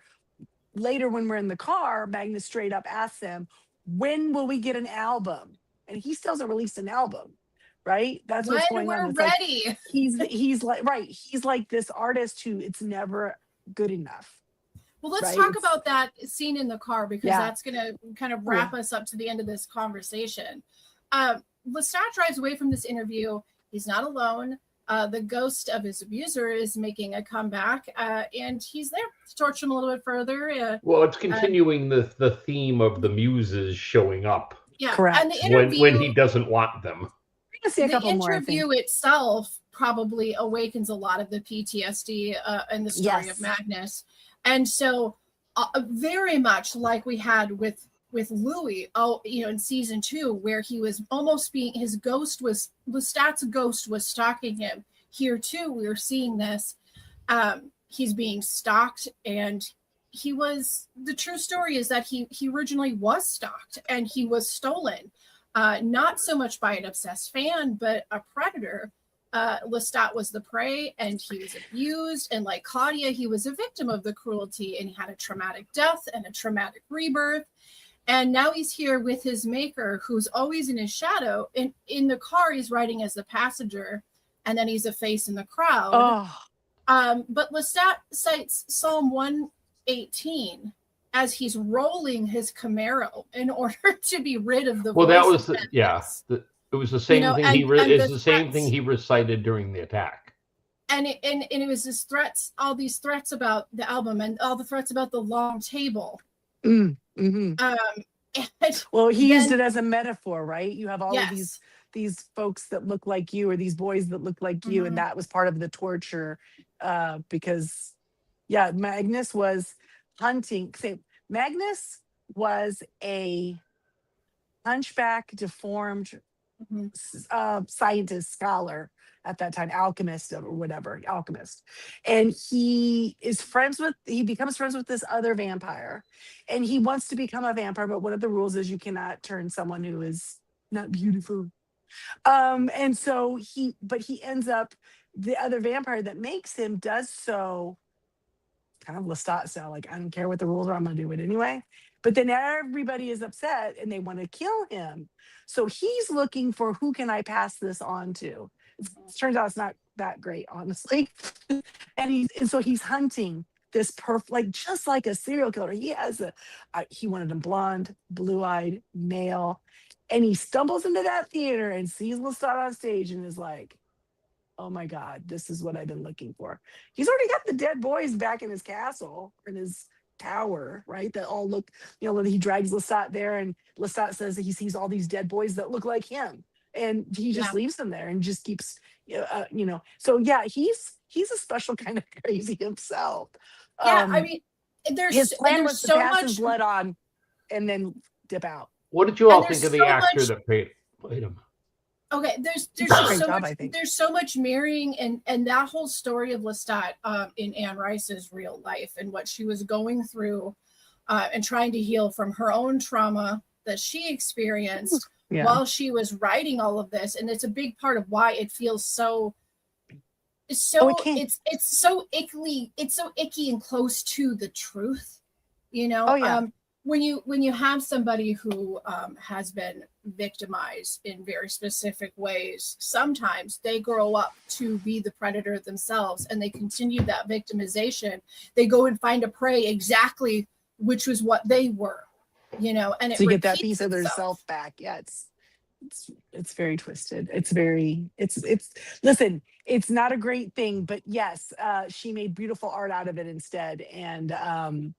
Later, when we're in the car, Magnus straight up asks him, when will we get an album? And he still hasn't released an album, right? That's what's going on. We're ready. Like, he's like this artist who it's never good enough. Well, let's talk about that scene in the car, because that's going to kind of wrap us up to the end of this conversation. Lestat drives away from this interview. He's not alone. The ghost of his abuser is making a comeback, and he's there to torture him a little bit further. Well, it's continuing the theme of the muses showing up. Yeah, correct. And the interview, when he doesn't want them. See a couple more, interview itself probably awakens a lot of the PTSD in the story of Magnus, and so very much like we had with Louis, in season 2, where he was almost Lestat's ghost was stalking him. Here too, we are seeing this. He's being stalked, and the true story is that he originally was stalked and he was stolen, not so much by an obsessed fan, but a predator. Lestat was the prey, and he was abused, and like Claudia, he was a victim of the cruelty, and he had a traumatic death and a traumatic rebirth. And now he's here with his maker, who's always in his shadow. And in the car, he's riding as the passenger, and then he's a face in the crowd. But Lestat cites Psalm 118 as he's rolling his Camaro in order to be rid of the. Well, that was it was the same thing thing he recited during the attack. And it was his threats, all these threats about the album, and all the threats about the long table. Well, he used it as a metaphor, right? You have all of these folks that look like you, or these boys that look like you, and that was part of the torture, because Magnus was hunting. Magnus was a hunchback, deformed scientist, scholar at that time, alchemist, and he becomes friends with this other vampire, and he wants to become a vampire, but one of the rules is you cannot turn someone who is not beautiful, and so he ends up, the other vampire that makes him does so kind of Lestat style, like, I don't care what the rules are, I'm gonna do it anyway. But then everybody is upset and they want to kill him. So he's looking for, who can I pass this on to? It turns out it's not that great, honestly. And so he's hunting this like, just like a serial killer. He has he wanted him blonde, blue-eyed, male. And he stumbles into that theater and sees Lestat on stage and is like, oh my God, this is what I've been looking for. He's already got the dead boys back in his castle, in his tower, right? That all look, he drags Lestat there, and Lestat says that he sees all these dead boys that look like him. And he just leaves them there and just keeps, So yeah, he's a special kind of crazy himself. Yeah, I mean, his plan was to so pass much his blood on and then dip out. What did you all And think there's of the so actor much- that played him? Okay, there's He did a just great so job, much. I think. There's so much mirroring, and that whole story of Lestat in Anne Rice's real life and what she was going through, and trying to heal from her own trauma that she experienced while she was writing all of this, and it's a big part of why it feels so. It's so icky and close to the truth, when you have somebody who has been victimized in very specific ways, sometimes they grow up to be the predator themselves, and they continue that victimization. They go and find a prey exactly which was what they were, and it so you get that piece repeats of their itself. self back. Yeah, it's very twisted. It's listen, it's not a great thing, but yes, she made beautiful art out of it instead. And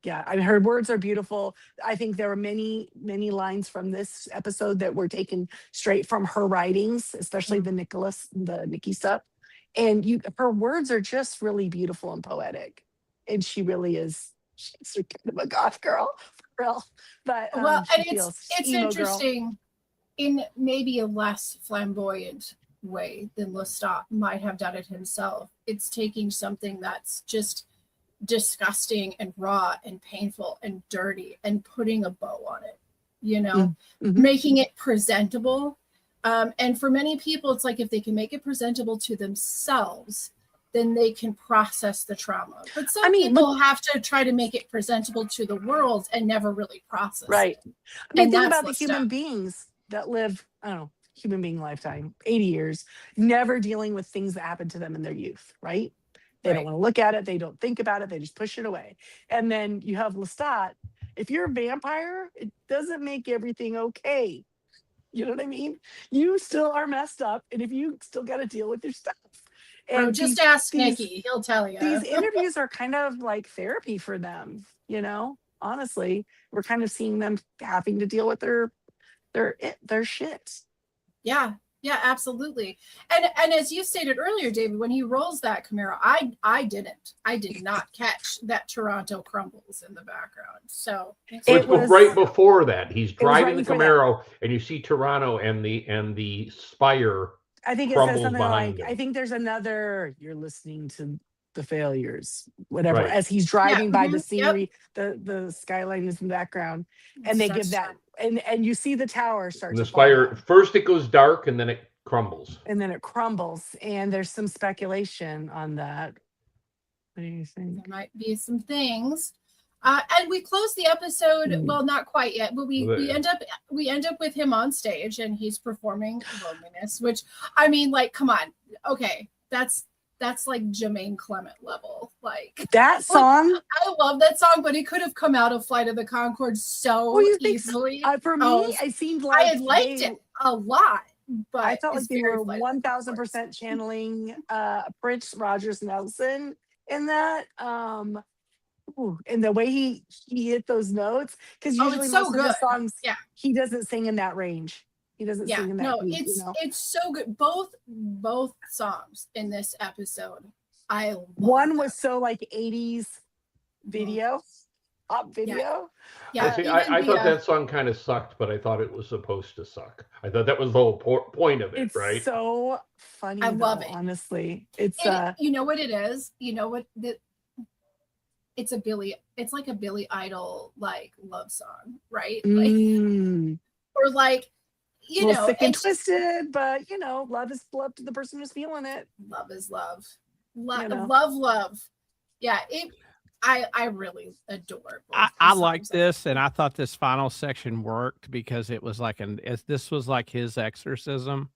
yeah, I mean, her words are beautiful. I think there were many lines from this episode that were taken straight from her writings, especially the Nikki stuff. And her words are just really beautiful and poetic. And she really is. She's kind of a goth girl, for real. But Well, and it's interesting. Girl. In maybe a less flamboyant way than Lestat might have done it himself. It's taking something that's just disgusting and raw and painful and dirty and putting a bow on it, making it presentable. And for many people, it's like, if they can make it presentable to themselves, then they can process the trauma. But some people have to try to make it presentable to the world and never really process right. it. I mean, think about the human beings that live, I don't know, human being lifetime, 80 years, never dealing with things that happened to them in their youth, right? They don't want to look at it. They don't think about it. They just push it away. And then you have Lestat. If you're a vampire, it doesn't make everything okay. You know what I mean? You still are messed up. And if you still got to deal with your stuff. And just ask Nikki. He'll tell you. These interviews are kind of like therapy for them, honestly. We're kind of seeing them having to deal with their shit. Yeah, absolutely. And as you stated earlier, David, when he rolls that Camaro, I did not catch that Toronto crumbles in the background. So it was right before that. He's driving the Camaro, and you see Toronto and the spire. I think it says something like, I think there's another, you're listening to the failures, whatever, as he's driving by the scenery, the skyline is in the background, and they give that, and you see the tower start to spire. First it goes dark, and then it crumbles. And there's some speculation on that. What do you think? There might be some things. And we close the episode. Well, not quite yet, but we end up with him on stage, and he's performing Loneliness, which, I mean, like, come on, okay, that's like Jermaine Clement level, like that song. I love that song, but it could have come out of Flight of the Conchords so easily. For me, it seemed like I liked it a lot, but I felt like they were 1000% channeling Prince Rogers Nelson in that. And the way he hit those notes, because usually it's so most good. of the songs, yeah, he doesn't sing in that range. He doesn't sing in that. No, beat, it's so good. Both songs in this episode, I love. One was so like 80s video, pop video. Yeah, I thought that song kind of sucked, but I thought it was supposed to suck. I thought that was the whole point of it, it's right? It's so funny. I love it. Honestly, it's you know what it is. You know what it's like a Billy Idol like love song, right? Like, or like, sick and twisted, but love is love to the person who's feeling it. Love is love. Love. Yeah, I really adore both I the like songs. this, and I thought this final section worked because it was like this was like his exorcism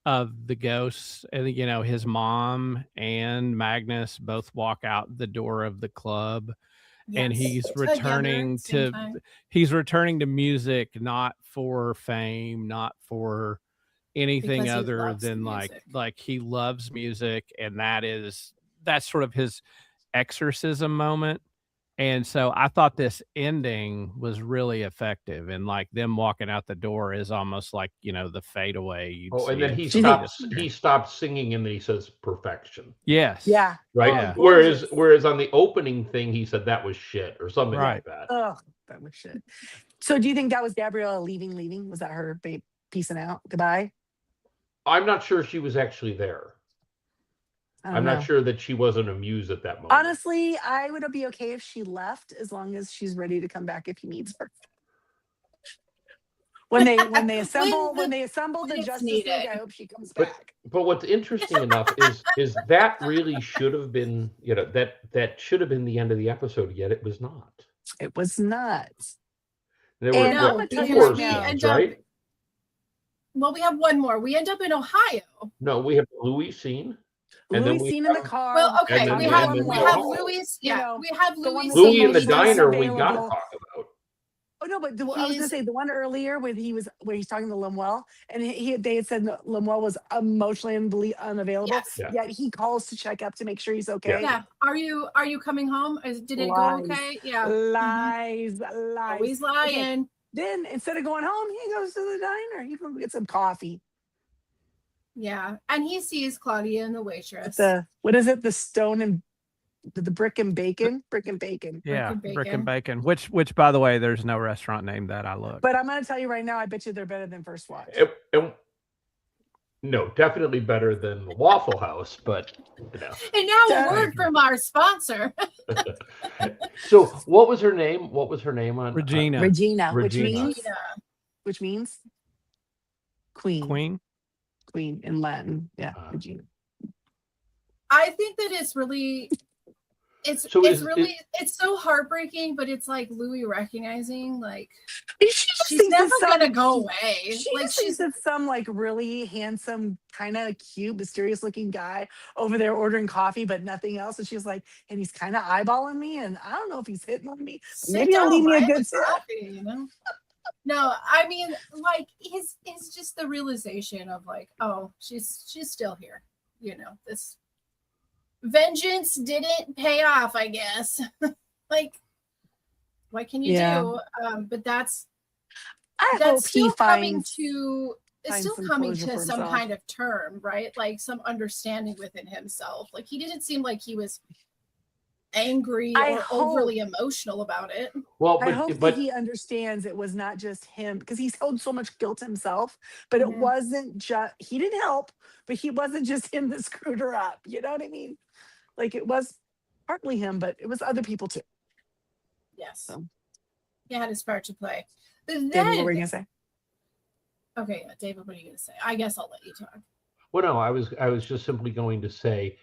of the ghosts, and his mom and Magnus both walk out the door of the club, and Yes. he's Together at returning the same to time. music, not for fame, not for anything Because he other loves the than music. like he loves music, and that's sort of his exorcism moment. And so I thought this ending was really effective, and like them walking out the door is almost like the fadeaway you'd Oh, and see. then he if somebody stops. just- He stops singing, and then he says perfection. Yes. Yeah. Right. Yeah. Whereas on the opening thing, he said that was shit or something Right. like that. Oh, that was shit. So do you think that was Gabriella leaving? Was that her peacing out? Goodbye? I'm not sure she was actually there. I'm not sure that she wasn't amused at that moment. Honestly, I would be okay if she left as long as she's ready to come back if he needs her. When they assemble the it's Justice needed. League, I hope she comes But back. what's interesting enough is that really should have been, that should have been the end of the episode, yet it was not. It was not. There And were I'm what, gonna tell you four right now- scenes, right? Well, we have one more. We end up in Ohio. No, we have Louis scene. And then Louis we seen in the have- car. Well, okay, And then- we and have then we we have have- Louis. you Yeah, know, we have the one Louis. that Louis in the Emotionless diner we got to available. talk about. Oh no, but I was gonna He's- say the one earlier where he's talking to Lemuel, and they had said that Lemuel was emotionally unavailable. Yes. Yeah. Yet he calls to check up to make sure he's okay. Yeah. Are you coming home? Did it Lies. go okay? Yeah. Lies. Always lying. Okay. Then instead of going home, he goes to the diner. He can get some coffee. Yeah, and he sees Claudia and the waitress. What is it? The stone and the brick and bacon. Yeah, and brick and bacon. bacon. Which by the way, there's no restaurant named that. I looked. But I'm gonna tell you right now, I bet you they're better than First Watch. No, definitely better than the Waffle House, but And now a Yeah. word from our sponsor. So what was her name? What was her name on Regina. Regina, Regina. which means queen Queen. in Latin. Yeah, Uh, Regina. I think that it's really it's so heartbreaking, but it's like Louis recognizing like she's never gonna go away. Like She's some like really handsome, kind of cute, mysterious looking guy over there ordering coffee, but nothing else. And she's like, and he's kind of eyeballing me, and I don't know if he's hitting on me. Maybe he'll leave me a good tip. No, I mean, like it's just the realization of like, oh, she's still here. This vengeance didn't pay off, I guess. Like, what can you do? But that's hope still he coming finds to it's still some coming closure to for some himself. kind of term, right? Like some understanding within himself. Like he didn't seem like he was angry or overly emotional about it. Well, I hope that he understands it was not just him, because he's held so much guilt himself, but it wasn't just, he didn't help, but he wasn't just him that screwed her up. You know what I mean? Like it was partly him, but it was other people too. Yes. So. He had his part to play. But then, David, what were you gonna say? Okay, yeah, David, what are you gonna say? I guess I'll let you talk. Well, no, I was just simply going to say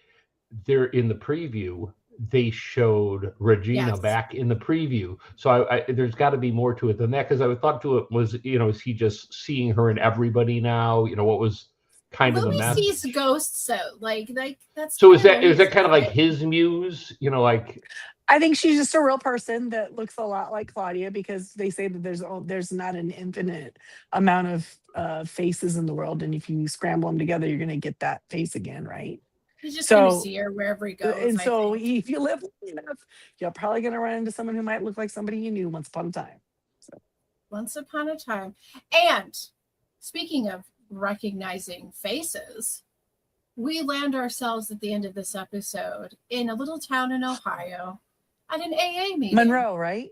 there in the preview, they showed Regina back in the preview. So there's got to be more to it than that, because I thought to it was, is he just seeing her and everybody now? What was kind of the message? Louis sees ghosts, so like that's. So is that kind of like his muse? Like. I think she's just a real person that looks a lot like Claudia, because they say that there's not an infinite amount of faces in the world, and if you scramble them together, you're gonna get that face again, right? He's just gonna see her wherever he goes. And so if you live long enough, you're probably gonna run into someone who might look like somebody you knew once upon a time. So. Once upon a time. And speaking of recognizing faces, we land ourselves at the end of this episode in a little town in Ohio at an AA meeting. Monroe, right?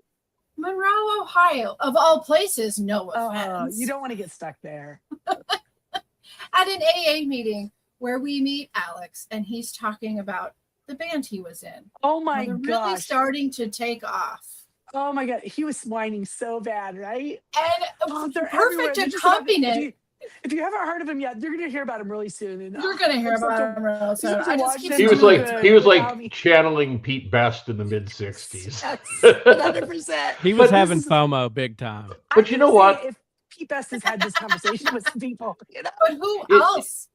Monroe, Ohio, of all places. No offense. You don't want to get stuck there. At an AA meeting where we meet Alex, and he's talking about the band he was in. Oh my gosh. Really starting to take off. Oh my God. He was whining so bad, right? And they're perfect accompaniment. If you haven't heard of him yet, you're gonna hear about him really soon. And You're gonna hear about him real soon. have to I just watch keep him He was do like good he was without like me. channeling Pete Best in the mid '60s. Yes, 100%. He was But having this is- FOMO big time. But you know what? If Pete Best has had this conversation with some people, But who It- else?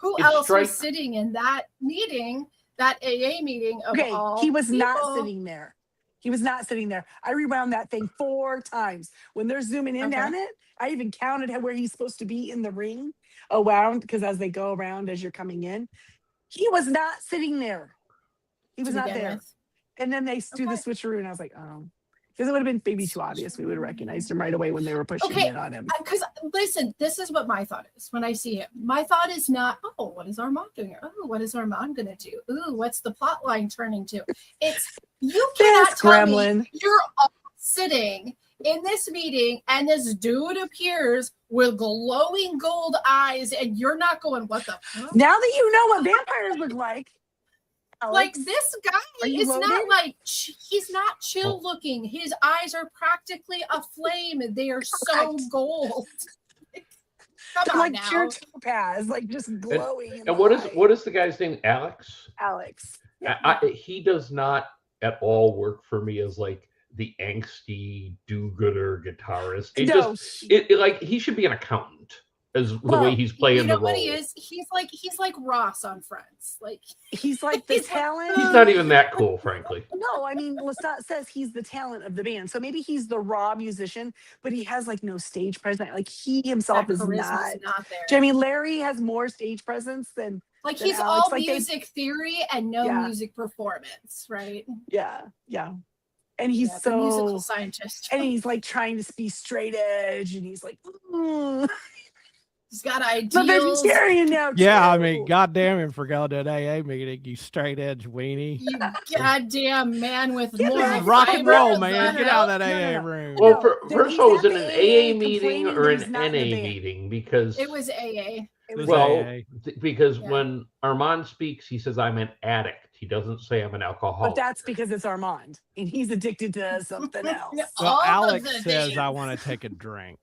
Who it else strike- was sitting in that meeting, that AA meeting of okay, all he was not people? sitting there. He was not sitting there. I rewound that thing 4 times. When they're zooming in Okay. on it, I even counted where he's supposed to be in the ring around, because as they go around as you're coming in, he was not sitting there. He was to not begin there. with. And then they do the Okay. switcheroo, and I was like, oh, because it would have been maybe too obvious. We would have recognized him right away when they were pushing Okay, it on him. Because listen, this is what my thought is when I see him. My thought is not, oh, what is Armand doing? Or, oh, what is Armand gonna do? Ooh, what's the plot line turning to? It's you cannot This tell gremlin. me you're all sitting in this meeting and this dude appears with glowing gold eyes, and you're not going, what the fuck? Now that you know what vampires look like, Like Alex, this Are guy you is not loaded? like he's not chill looking. His eyes are practically aflame. They are so Correct. gold. Come they're on like now. pure topaz, like just glowing. in And the eye. what is the guy's name? Alex? Alex? Yeah. He does not at all work for me as like the angsty do-gooder guitarist. Like he should be an accountant as the way he's playing you know the role. what he is? He's like Ross on Friends. Like He's like the He's like- talent. He's not even that cool, frankly. No, I mean, Lestat says he's the talent of the band. So maybe he's the raw musician, but he has like no stage presence. Like he himself that is charisma's not. not there. I mean, Larry has more stage presence than Like than he's Alex. all Like they- music theory and no Yeah. music performance, right? yeah. And he's The musical so, scientist. and he's like trying to be straight edge, and he's like, He's got the ideals. vegetarian now. Yeah, I too." mean, goddamn him for going to an AA meeting, you straight edge weenie. You goddamn man with Get more back This is to rock the and fiber roll, than man. a- Get out of that No, no, AA no. room. Well, No, first he's of all, was at it the an AA AA meeting complaining or that an he's not in the NA band. meeting? Because It was AA. It was well, AA. because Yeah. when Armand speaks, he says I'm an addict. He doesn't say I'm an alcoholic. But that's because it's Armand, and he's addicted to something else. Well, all of Alex the says I things. want to take a drink.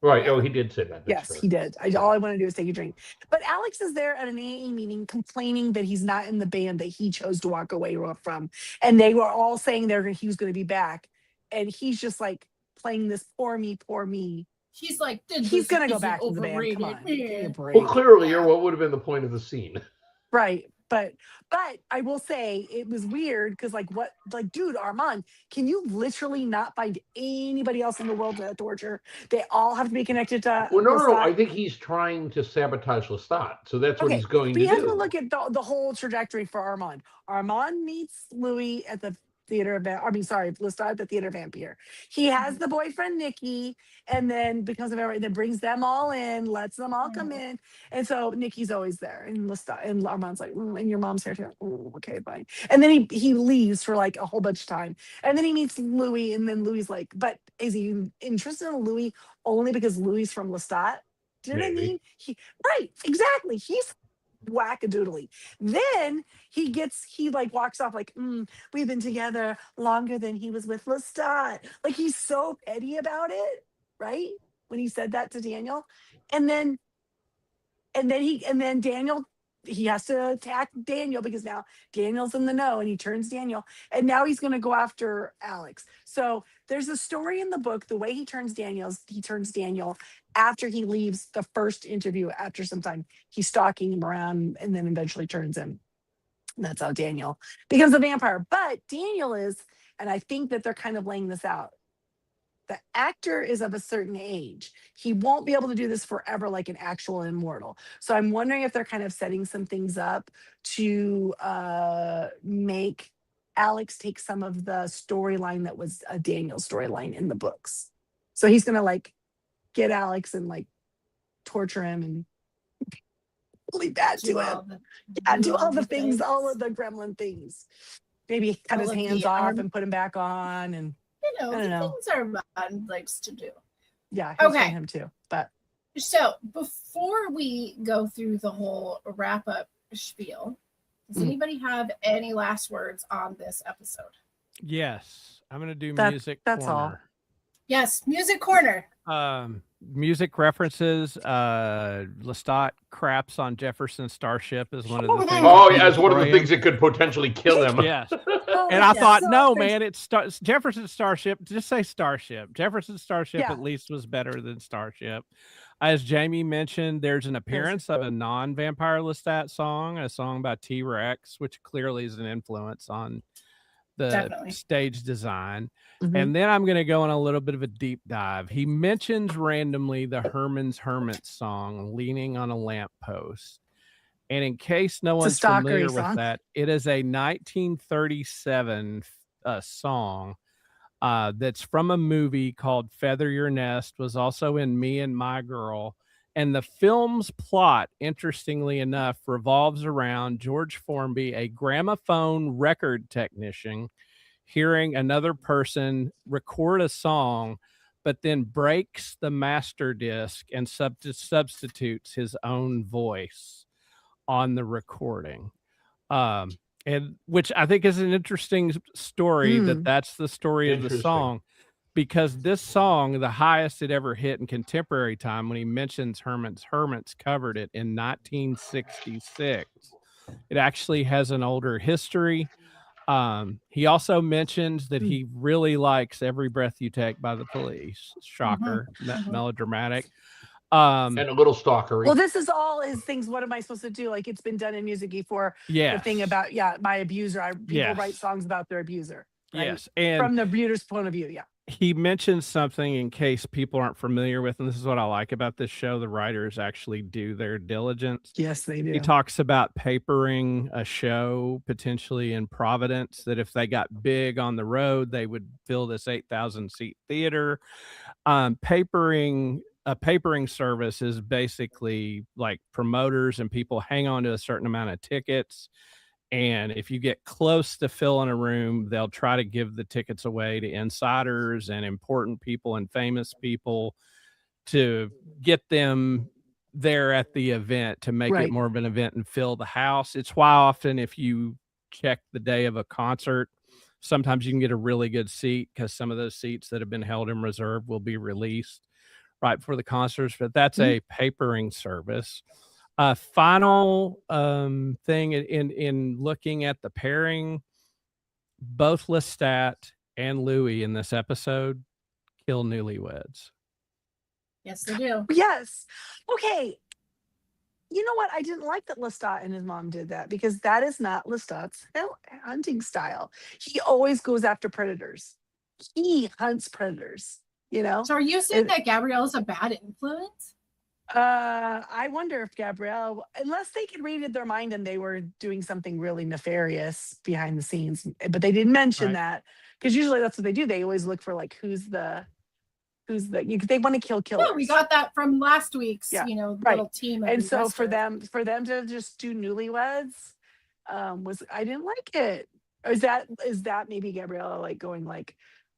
Right. Oh, he did say that. That's Yes, fair. he did. All I want to do is take a drink. But Alex is there at an AA meeting complaining that he's not in the band that he chose to walk away from. And they were all saying he was going to be back. And he's just like playing this poor me. He's like, He's going to go back to the band. Come on. Give me a break. Well, clearly, or what would have been the point of the scene? Right. But I will say it was weird because dude, Armand, can you literally not find anybody else in the world to torture? They all have to be connected to. Well, no. Lestat. I think he's trying to sabotage Lestat, so that's what he's going but to you have do. to look at the whole trajectory for Armand. Armand meets Louis at the theater. Lestat at the theater vampire. He has the boyfriend Nikki, and then because of everything, then brings them all in, lets them all come in, and so Nikki's always there, and Lestat and Armand's like, and your mom's here too. Okay, fine. And then he leaves for like a whole bunch of time, and then he meets Louis, and then Louis like, but is he interested in Louis only because Louis from Lestat? Do you know what I Maybe. mean? Right, exactly. He's wackadoodly. Then he walks off like, we've been together longer than he was with Lestat. Like he's so petty about it, right? When he said that to Daniel. And then Daniel, he has to attack Daniel because now Daniel's in the know and he turns Daniel. And now he's going to go after Alex. So there's a story in the book. The way he turns Daniel after he leaves the first interview. After some time, he's stalking him around and then eventually turns him. And that's how Daniel becomes a vampire. But Daniel is, and I think that they're kind of laying this out. The actor is of a certain age. He won't be able to do this forever like an actual immortal. So I'm wondering if they're kind of setting some things up to make Alex take some of the storyline that was a Daniel storyline in the books. So he's going to like get Alex and like torture him and really bad to him. Do all the things, all of the gremlin things. Maybe cut All his of the hands off arm- and put him back on and You know, I don't the know. things Armand likes to do. yeah, he's Okay. him too. But So before we go through the whole wrap up spiel, does anybody have any last words on this episode? Yes, I'm gonna do That- music that's all. corner. Yes, music corner. music references. Lestat craps on Jefferson Starship is one of the things. Oh, that yeah, as one of the destroy things that could potentially kill him. Yes. Oh, And I it's thought, so no, there's- man, it's Jefferson Starship. Just say Starship. Jefferson Starship Yeah. at least was better than Starship. As Jamie mentioned, there's an appearance of a non-Vampire Lestat song, a song by T-Rex, which clearly is an influence on the Definitely. stage design. Mhm. And then I'm going to go on a little bit of a deep dive. He mentions randomly the Herman's Hermit song, Leaning on a Lamppost. And in case no one's familiar with stalkery song. that, it is a 1937 song that's from a movie called Feather Your Nest, was also in Me and My Girl. And the film's plot, interestingly enough, revolves around George Formby, a gramophone record technician, hearing another person record a song, but then breaks the master disc and substitutes his own voice on the recording. And which I think is an interesting story, that's the story of the Interesting. song, because this song, the highest it ever hit in contemporary time, when he mentions Hermits covered it in 1966. It actually has an older history. He also mentions that he really likes Every Breath You Take by the Police. Shocker, melodramatic. And a little stalkery. Well, this is all his things. What am I supposed to do? Like, it's been done in music before. Yes. The thing about my abuser. People Yes. write songs about their abuser. Right? Yes, and From the abuser's point of view. Yeah. he mentions something in case people aren't familiar with, and this is what I like about this show. The writers actually do their diligence. Yes, they do. He talks about papering a show potentially in Providence, that if they got big on the road, they would fill this 8,000 seat theater. A papering service is basically like promoters and people hang on to a certain amount of tickets. And if you get close to filling a room, they'll try to give the tickets away to insiders and important people and famous people to get them there at the event, to make Right. it more of an event and fill the house. It's why often if you check the day of a concert, sometimes you can get a really good seat, because some of those seats that have been held in reserve will be released right before the concerts. But that's a papering service. Final thing in looking at the pairing, both Lestat and Louis in this episode kill newlyweds. Yes, they do. Yes. Okay. You know what? I didn't like that Lestat and his mom did that, because that is not Lestat's hunting style. He always goes after predators. He hunts predators, you know? So are you saying that Gabrielle is a bad influence? I wonder if Gabrielle, unless they could read their mind and they were doing something really nefarious behind the scenes, but they didn't mention that, because usually that's what they do. They always look for like who's the they want to kill killers. Yeah, we got that from last week's, little team. And so for them to just do newlyweds, I didn't like it. Or is that maybe Gabriella like going like,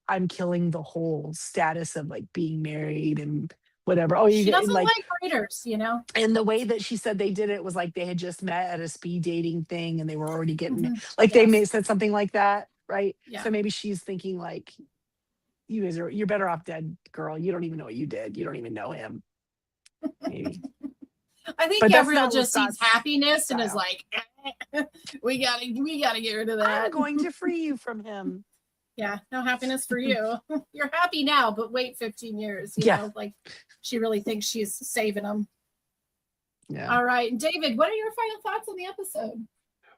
I'm killing the whole status of like being married and whatever. Oh, she doesn't like raiders, And the way that she said they did it was like they had just met at a speed dating thing and they were already getting they said something like that, right? Yeah. So maybe she's thinking like, you're better off dead, girl. You don't even know what you did. You don't even know him. Maybe. I think Gabrielle just sees happiness and is like, we gotta get rid of that. I'm going to free you from him. Yeah, no happiness for you. You're happy now, but wait 15 years. You know, like she really thinks she's saving him. Yeah. All right, David, what are your final thoughts on the episode?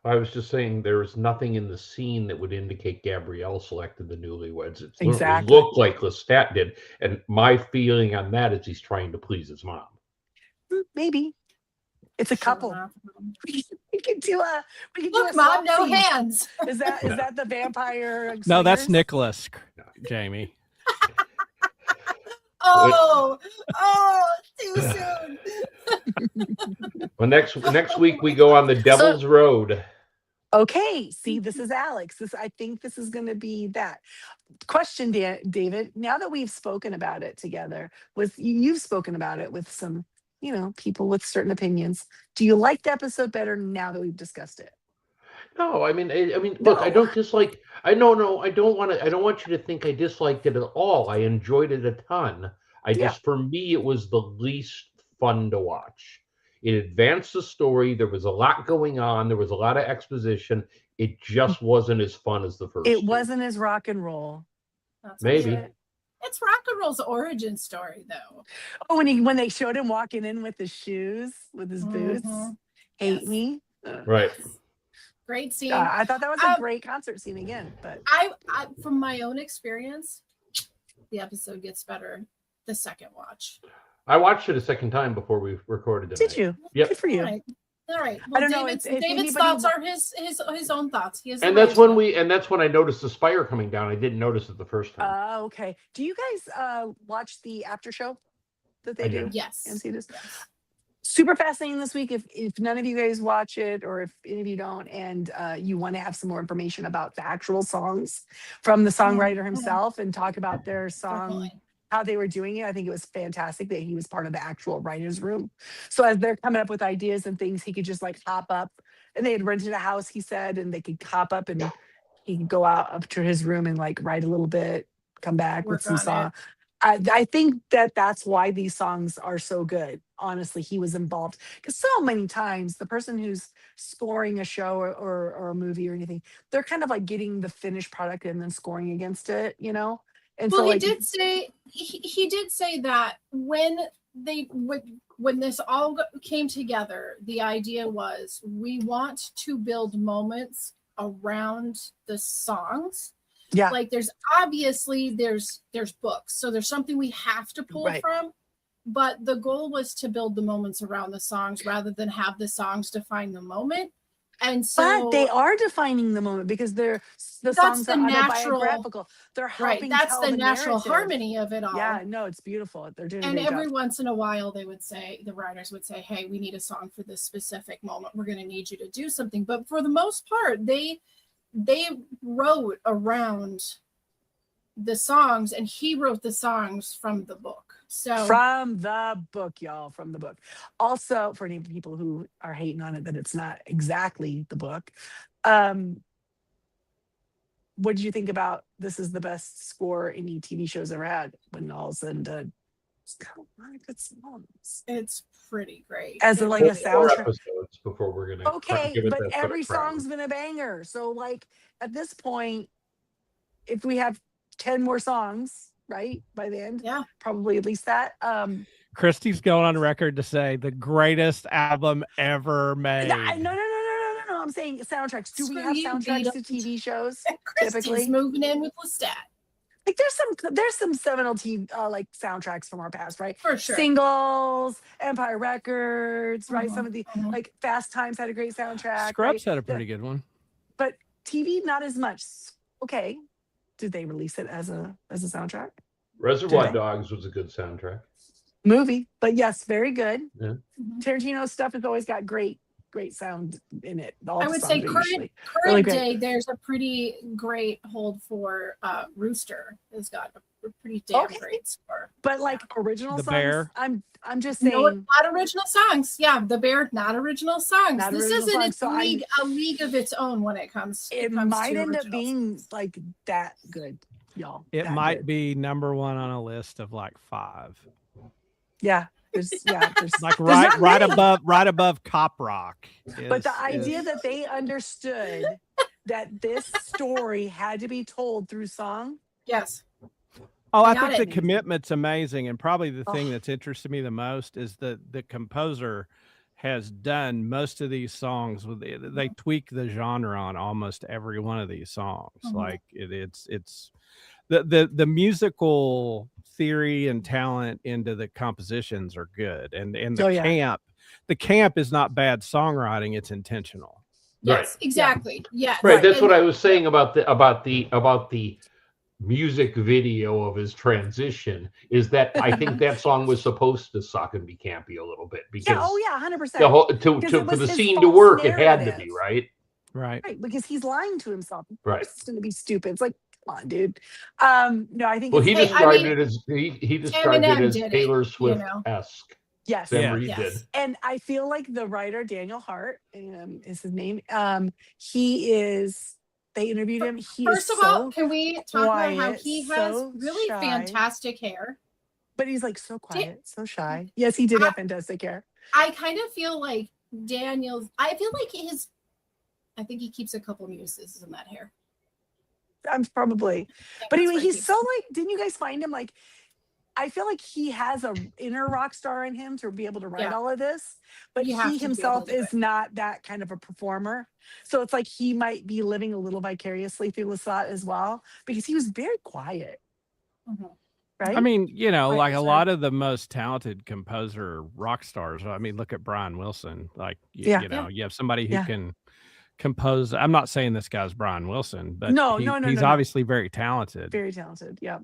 I was just saying there was nothing in the scene that would indicate Gabrielle selected the newlyweds. It looked like Lestat did. And my feeling on that is he's trying to please his mom. Maybe. It's a couple. We can do a mom, no hands. Is that the vampire? No, that's Nicholas, Jamie. Too soon. Well, next week we go on the Devil's Road. Okay, see, this is Alex. I think this is going to be that question, David. Now that we've spoken about it together, you've spoken about it with some, people with certain opinions. Do you like the episode better now that we've discussed it? No, I mean, look, I don't dislike. I don't want you to think I disliked it at all. I enjoyed it a ton. For me, it was the least fun to watch. It advanced the story. There was a lot going on. There was a lot of exposition. It just wasn't as fun as the first. It wasn't as rock and roll. That's Maybe. okay. It's rock and roll's origin story, though. Oh, when they showed him walking in with his shoes, with his boots, hate Yes. me. Right. Great scene. I thought that was a great concert scene again. But I from my own experience, the episode gets better the second watch. I watched it a second time before we recorded tonight. did you? Yep. Good for you. All right. Well, I don't know. David's thoughts are his own thoughts. He has And that's when I noticed the spire coming down. I didn't notice it the first time. Okay. Do you guys watch the after show that they do? Yes. MC this? Yes. Super fascinating this week. If none of you guys watch it, or if any of you don't, and you want to have some more information about the actual songs from the songwriter himself and talk about their song, Definitely. how they were doing it, I think it was fantastic that he was part of the actual writer's room. So as they're coming up with ideas and things, he could just like hop up, and they had rented a house, he said, and they could hop up and he could go out up to his room and like write a little bit, come back with some song. I think that's why these songs are so good. Honestly, he was involved because so many times the person who's scoring a show or a movie or anything, they're kind of like getting the finished product and then scoring against it, you know? And well, so like, he did say that when this all came together, the idea was we want to build moments around the songs. yeah, Like there's books, so there's something we have to pull from, but the goal was to build the moments around the songs rather than have the songs define the moment. And so but they are defining the moment because the songs are autobiographical. They're helping that's tell the natural narrative. harmony of it all. Yeah, no, it's beautiful. They're doing a And great every job. once in a while the writers would say, hey, we need a song for this specific moment, we're going to need you to do something. But for the most part, they wrote around the songs, and he wrote the songs from the book. So From the book, y'all, from the book. Also, for any people who are hating on it that it's not exactly the book, what did you think about this is the best score any TV show's ever had when all's said and done? It's got a lot of good songs. it's pretty great. As like a soundtrack. Episodes before we're gonna Okay, give it but that every crown. song's been a banger. So like at this point, if we have 10 more songs, right, by the end, Yeah. probably at least that. Christy's going on record to say the greatest album ever made. No. I'm saying soundtracks. Do we Screw have you, soundtracks Beatles. to TV shows? Christy's typically? moving in with Lestat. Like there's some seminal like soundtracks from our past, right? For sure. Singles, Empire Records, right? Mhm, Some of the mhm. like Fast Times had a great soundtrack. Scrubs right? had a pretty good one. But TV not as much. Okay, did they release it as a soundtrack? Reservoir Did they? Dogs was a good soundtrack. Movie, but yes, very good. Yeah. Mhm. Tarantino stuff has always got great sound in it. All I the would songs say are current usually really great. day, there's a pretty great hold for Rooster. Has got a pretty damn Okay. great score. But like original The songs, Bear. I'm just saying. No, it's not original songs. Yeah, The Bear, not original songs. Not This original isn't songs, so a league of its own when it comes. It comes might to end up original being songs. like that good, y'all. It that might good. be number one on a list of like 5. Yeah, there's Like There's not many. right above Cop Rock. But the is- idea that they understood that this story had to be told through song. Yes. Oh, I got think it. the commitment's amazing, and probably the thing Oh. that's interested me the most is that the composer has done most of these songs with they tweak the genre on almost every one of these songs. Mhm. Like it's the musical theory and talent into the compositions are good, and the Oh, yeah. camp is not bad songwriting; it's intentional. Yes. Exactly. Yes. Right. That's And- what I was saying about the music video of his transition. Is that I think that song was supposed to suck and be campy a little bit because Yeah. Oh yeah. 100%. the whole Because it for was the his scene to false work, it had to narrative. be right. Right. Right, because he's lying to himself. Of Right. course It's going to be stupid. It's like, come on, dude. No, I think. Well, it's he Hey, described mean, it as he described Eminem it as did it, Taylor you Swift know. esque. Yes. Sam Yeah. Reed Yes. did. And I feel like the writer Daniel Hart is his name. He is. They interviewed him. He First is of all, so can we talk about how quiet, he has so really shy. fantastic hair? But he's like so quiet, so shy. Yes, he did have fantastic hair. I kind of feel like I think he keeps a couple muses in that hair. I'm probably. But That's anyway, where he he's keeps so them. like, didn't you guys find him like, I feel like he has a inner rock star in him to be able to write Yeah. all of this, but You have he to be able himself to do is it. not that kind of a performer. So it's like he might be living a little vicariously through Lestat as well, because he was very quiet, Mhm. right? I mean, you know, Quite like a reserved. lot of the most talented composer rock stars. I mean, look at Brian Wilson. Like, Yeah. you know, you have somebody who Yeah. can compose. I'm not saying this guy's Brian Wilson, but No, he's obviously very talented. very talented. Yeah.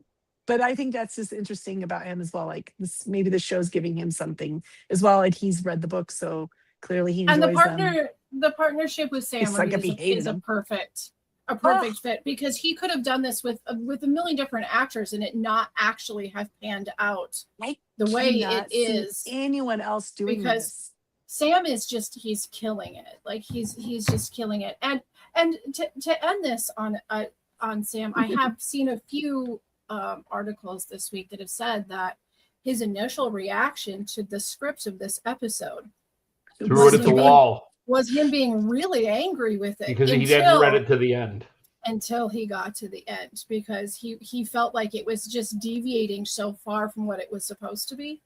But I think that's just interesting about him as well. Like this, maybe the show's giving him something as well. And he's read the book, so clearly he And enjoys them. the partnership with Sam It's like Reed if he hated is a him. perfect Oh. fit, because he could have done this with a million different actors and it not actually have panned out I the way it cannot see is, anyone else doing because this. Sam is just, he's killing it. Like he's just killing it. And to end this on Sam, I have seen a few articles this week that have said that his initial reaction to the script of this episode Threw it at the wall was him being really angry with it because he hadn't read it to the end. until he got to the end, because he felt like it was just deviating so far from what it was supposed to be.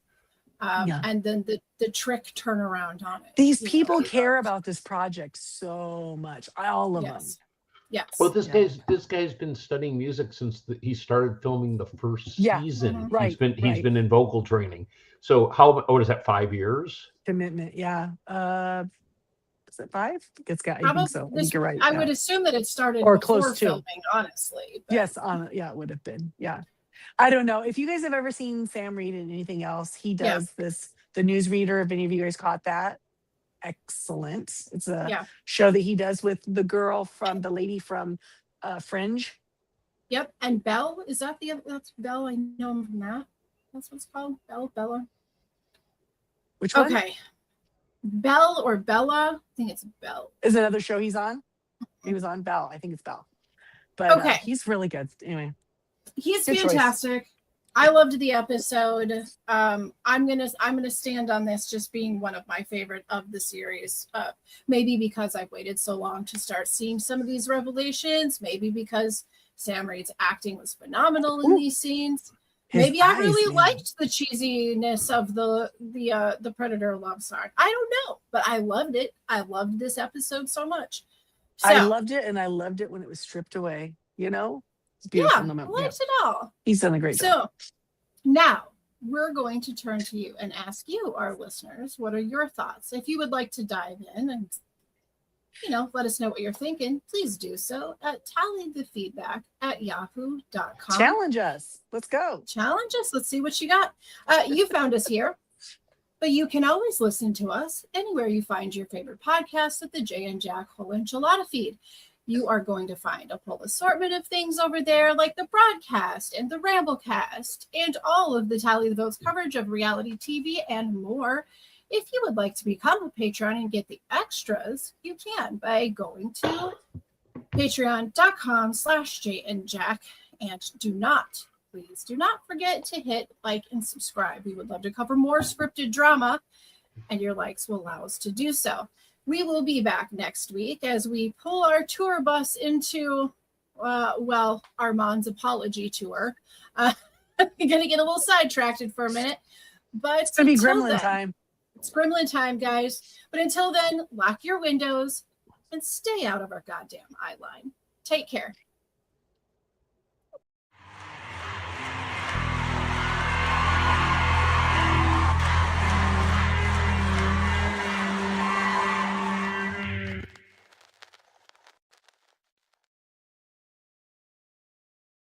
Yeah. And then the trick turnaround on it. These you know, people he care loved. about this project so much. All of them. Yes. Yes. Well, this Yeah. guy's been studying music since he started filming the first Yeah. season. Mhm. Right, He's right. been in vocal training. So what is that? 5 years? Commitment. Yeah. Is it 5? I think it's got. I Probably think so. I think you're right. I yeah. would assume that it started Or before close to. filming, honestly. but- Yes, yeah, it would have been. Yeah. I don't know. If you guys have ever seen Sam Reed in anything else, he Yeah. does the newsreader. If any of you guys caught that, excellent. It's a Yeah. show that he does with the lady from Fringe. Yep. And Belle, is that that's Belle? I know him from that. That's what it's called. Bella. Which one? Okay. Belle or Bella? I think it's Belle. Is another show he's on? He was on Belle. I think it's Belle. But Okay. he's really good. Anyway. He's Good choice. fantastic. I loved the episode. I'm gonna stand on this just being one of my favorite of the series. Maybe because I've waited so long to start seeing some of these revelations. Maybe because Sam Reed's acting was phenomenal in these scenes. His Maybe I eyes, really man. liked the cheesiness of the Predator love song. I don't know, but I loved it. I loved this episode so much. So, I loved it, and I loved it when it was stripped away. You know? It's a beautiful yeah, I moment. liked it all. He's done a great job. So now we're going to turn to you and ask you, our listeners, what are your thoughts? If you would like to dive in and, let us know what you're thinking, please do so at tallythefeedback@yahoo.com. Challenge us. Let's go. Challenge us. Let's see what you got. You found us here, but you can always listen to us anywhere you find your favorite podcast at the Jay and Jack Whole Enchilada feed. You are going to find a full assortment of things over there, like the broadcast and the Ramblecast and all of the Tally the Votes coverage of reality TV and more. If you would like to become a Patreon and get the extras, you can by going to patreon.com/JayandJack. And please do not forget to hit like and subscribe. We would love to cover more scripted drama, and your likes will allow us to do so. We will be back next week as we pull our tour bus into, Armand's apology tour. I'm going to get a little sidetracked for a minute. But It's going to be until gremlin then- time. It's gremlin time, guys. But until then, lock your windows and stay out of our goddamn eye line. Take care.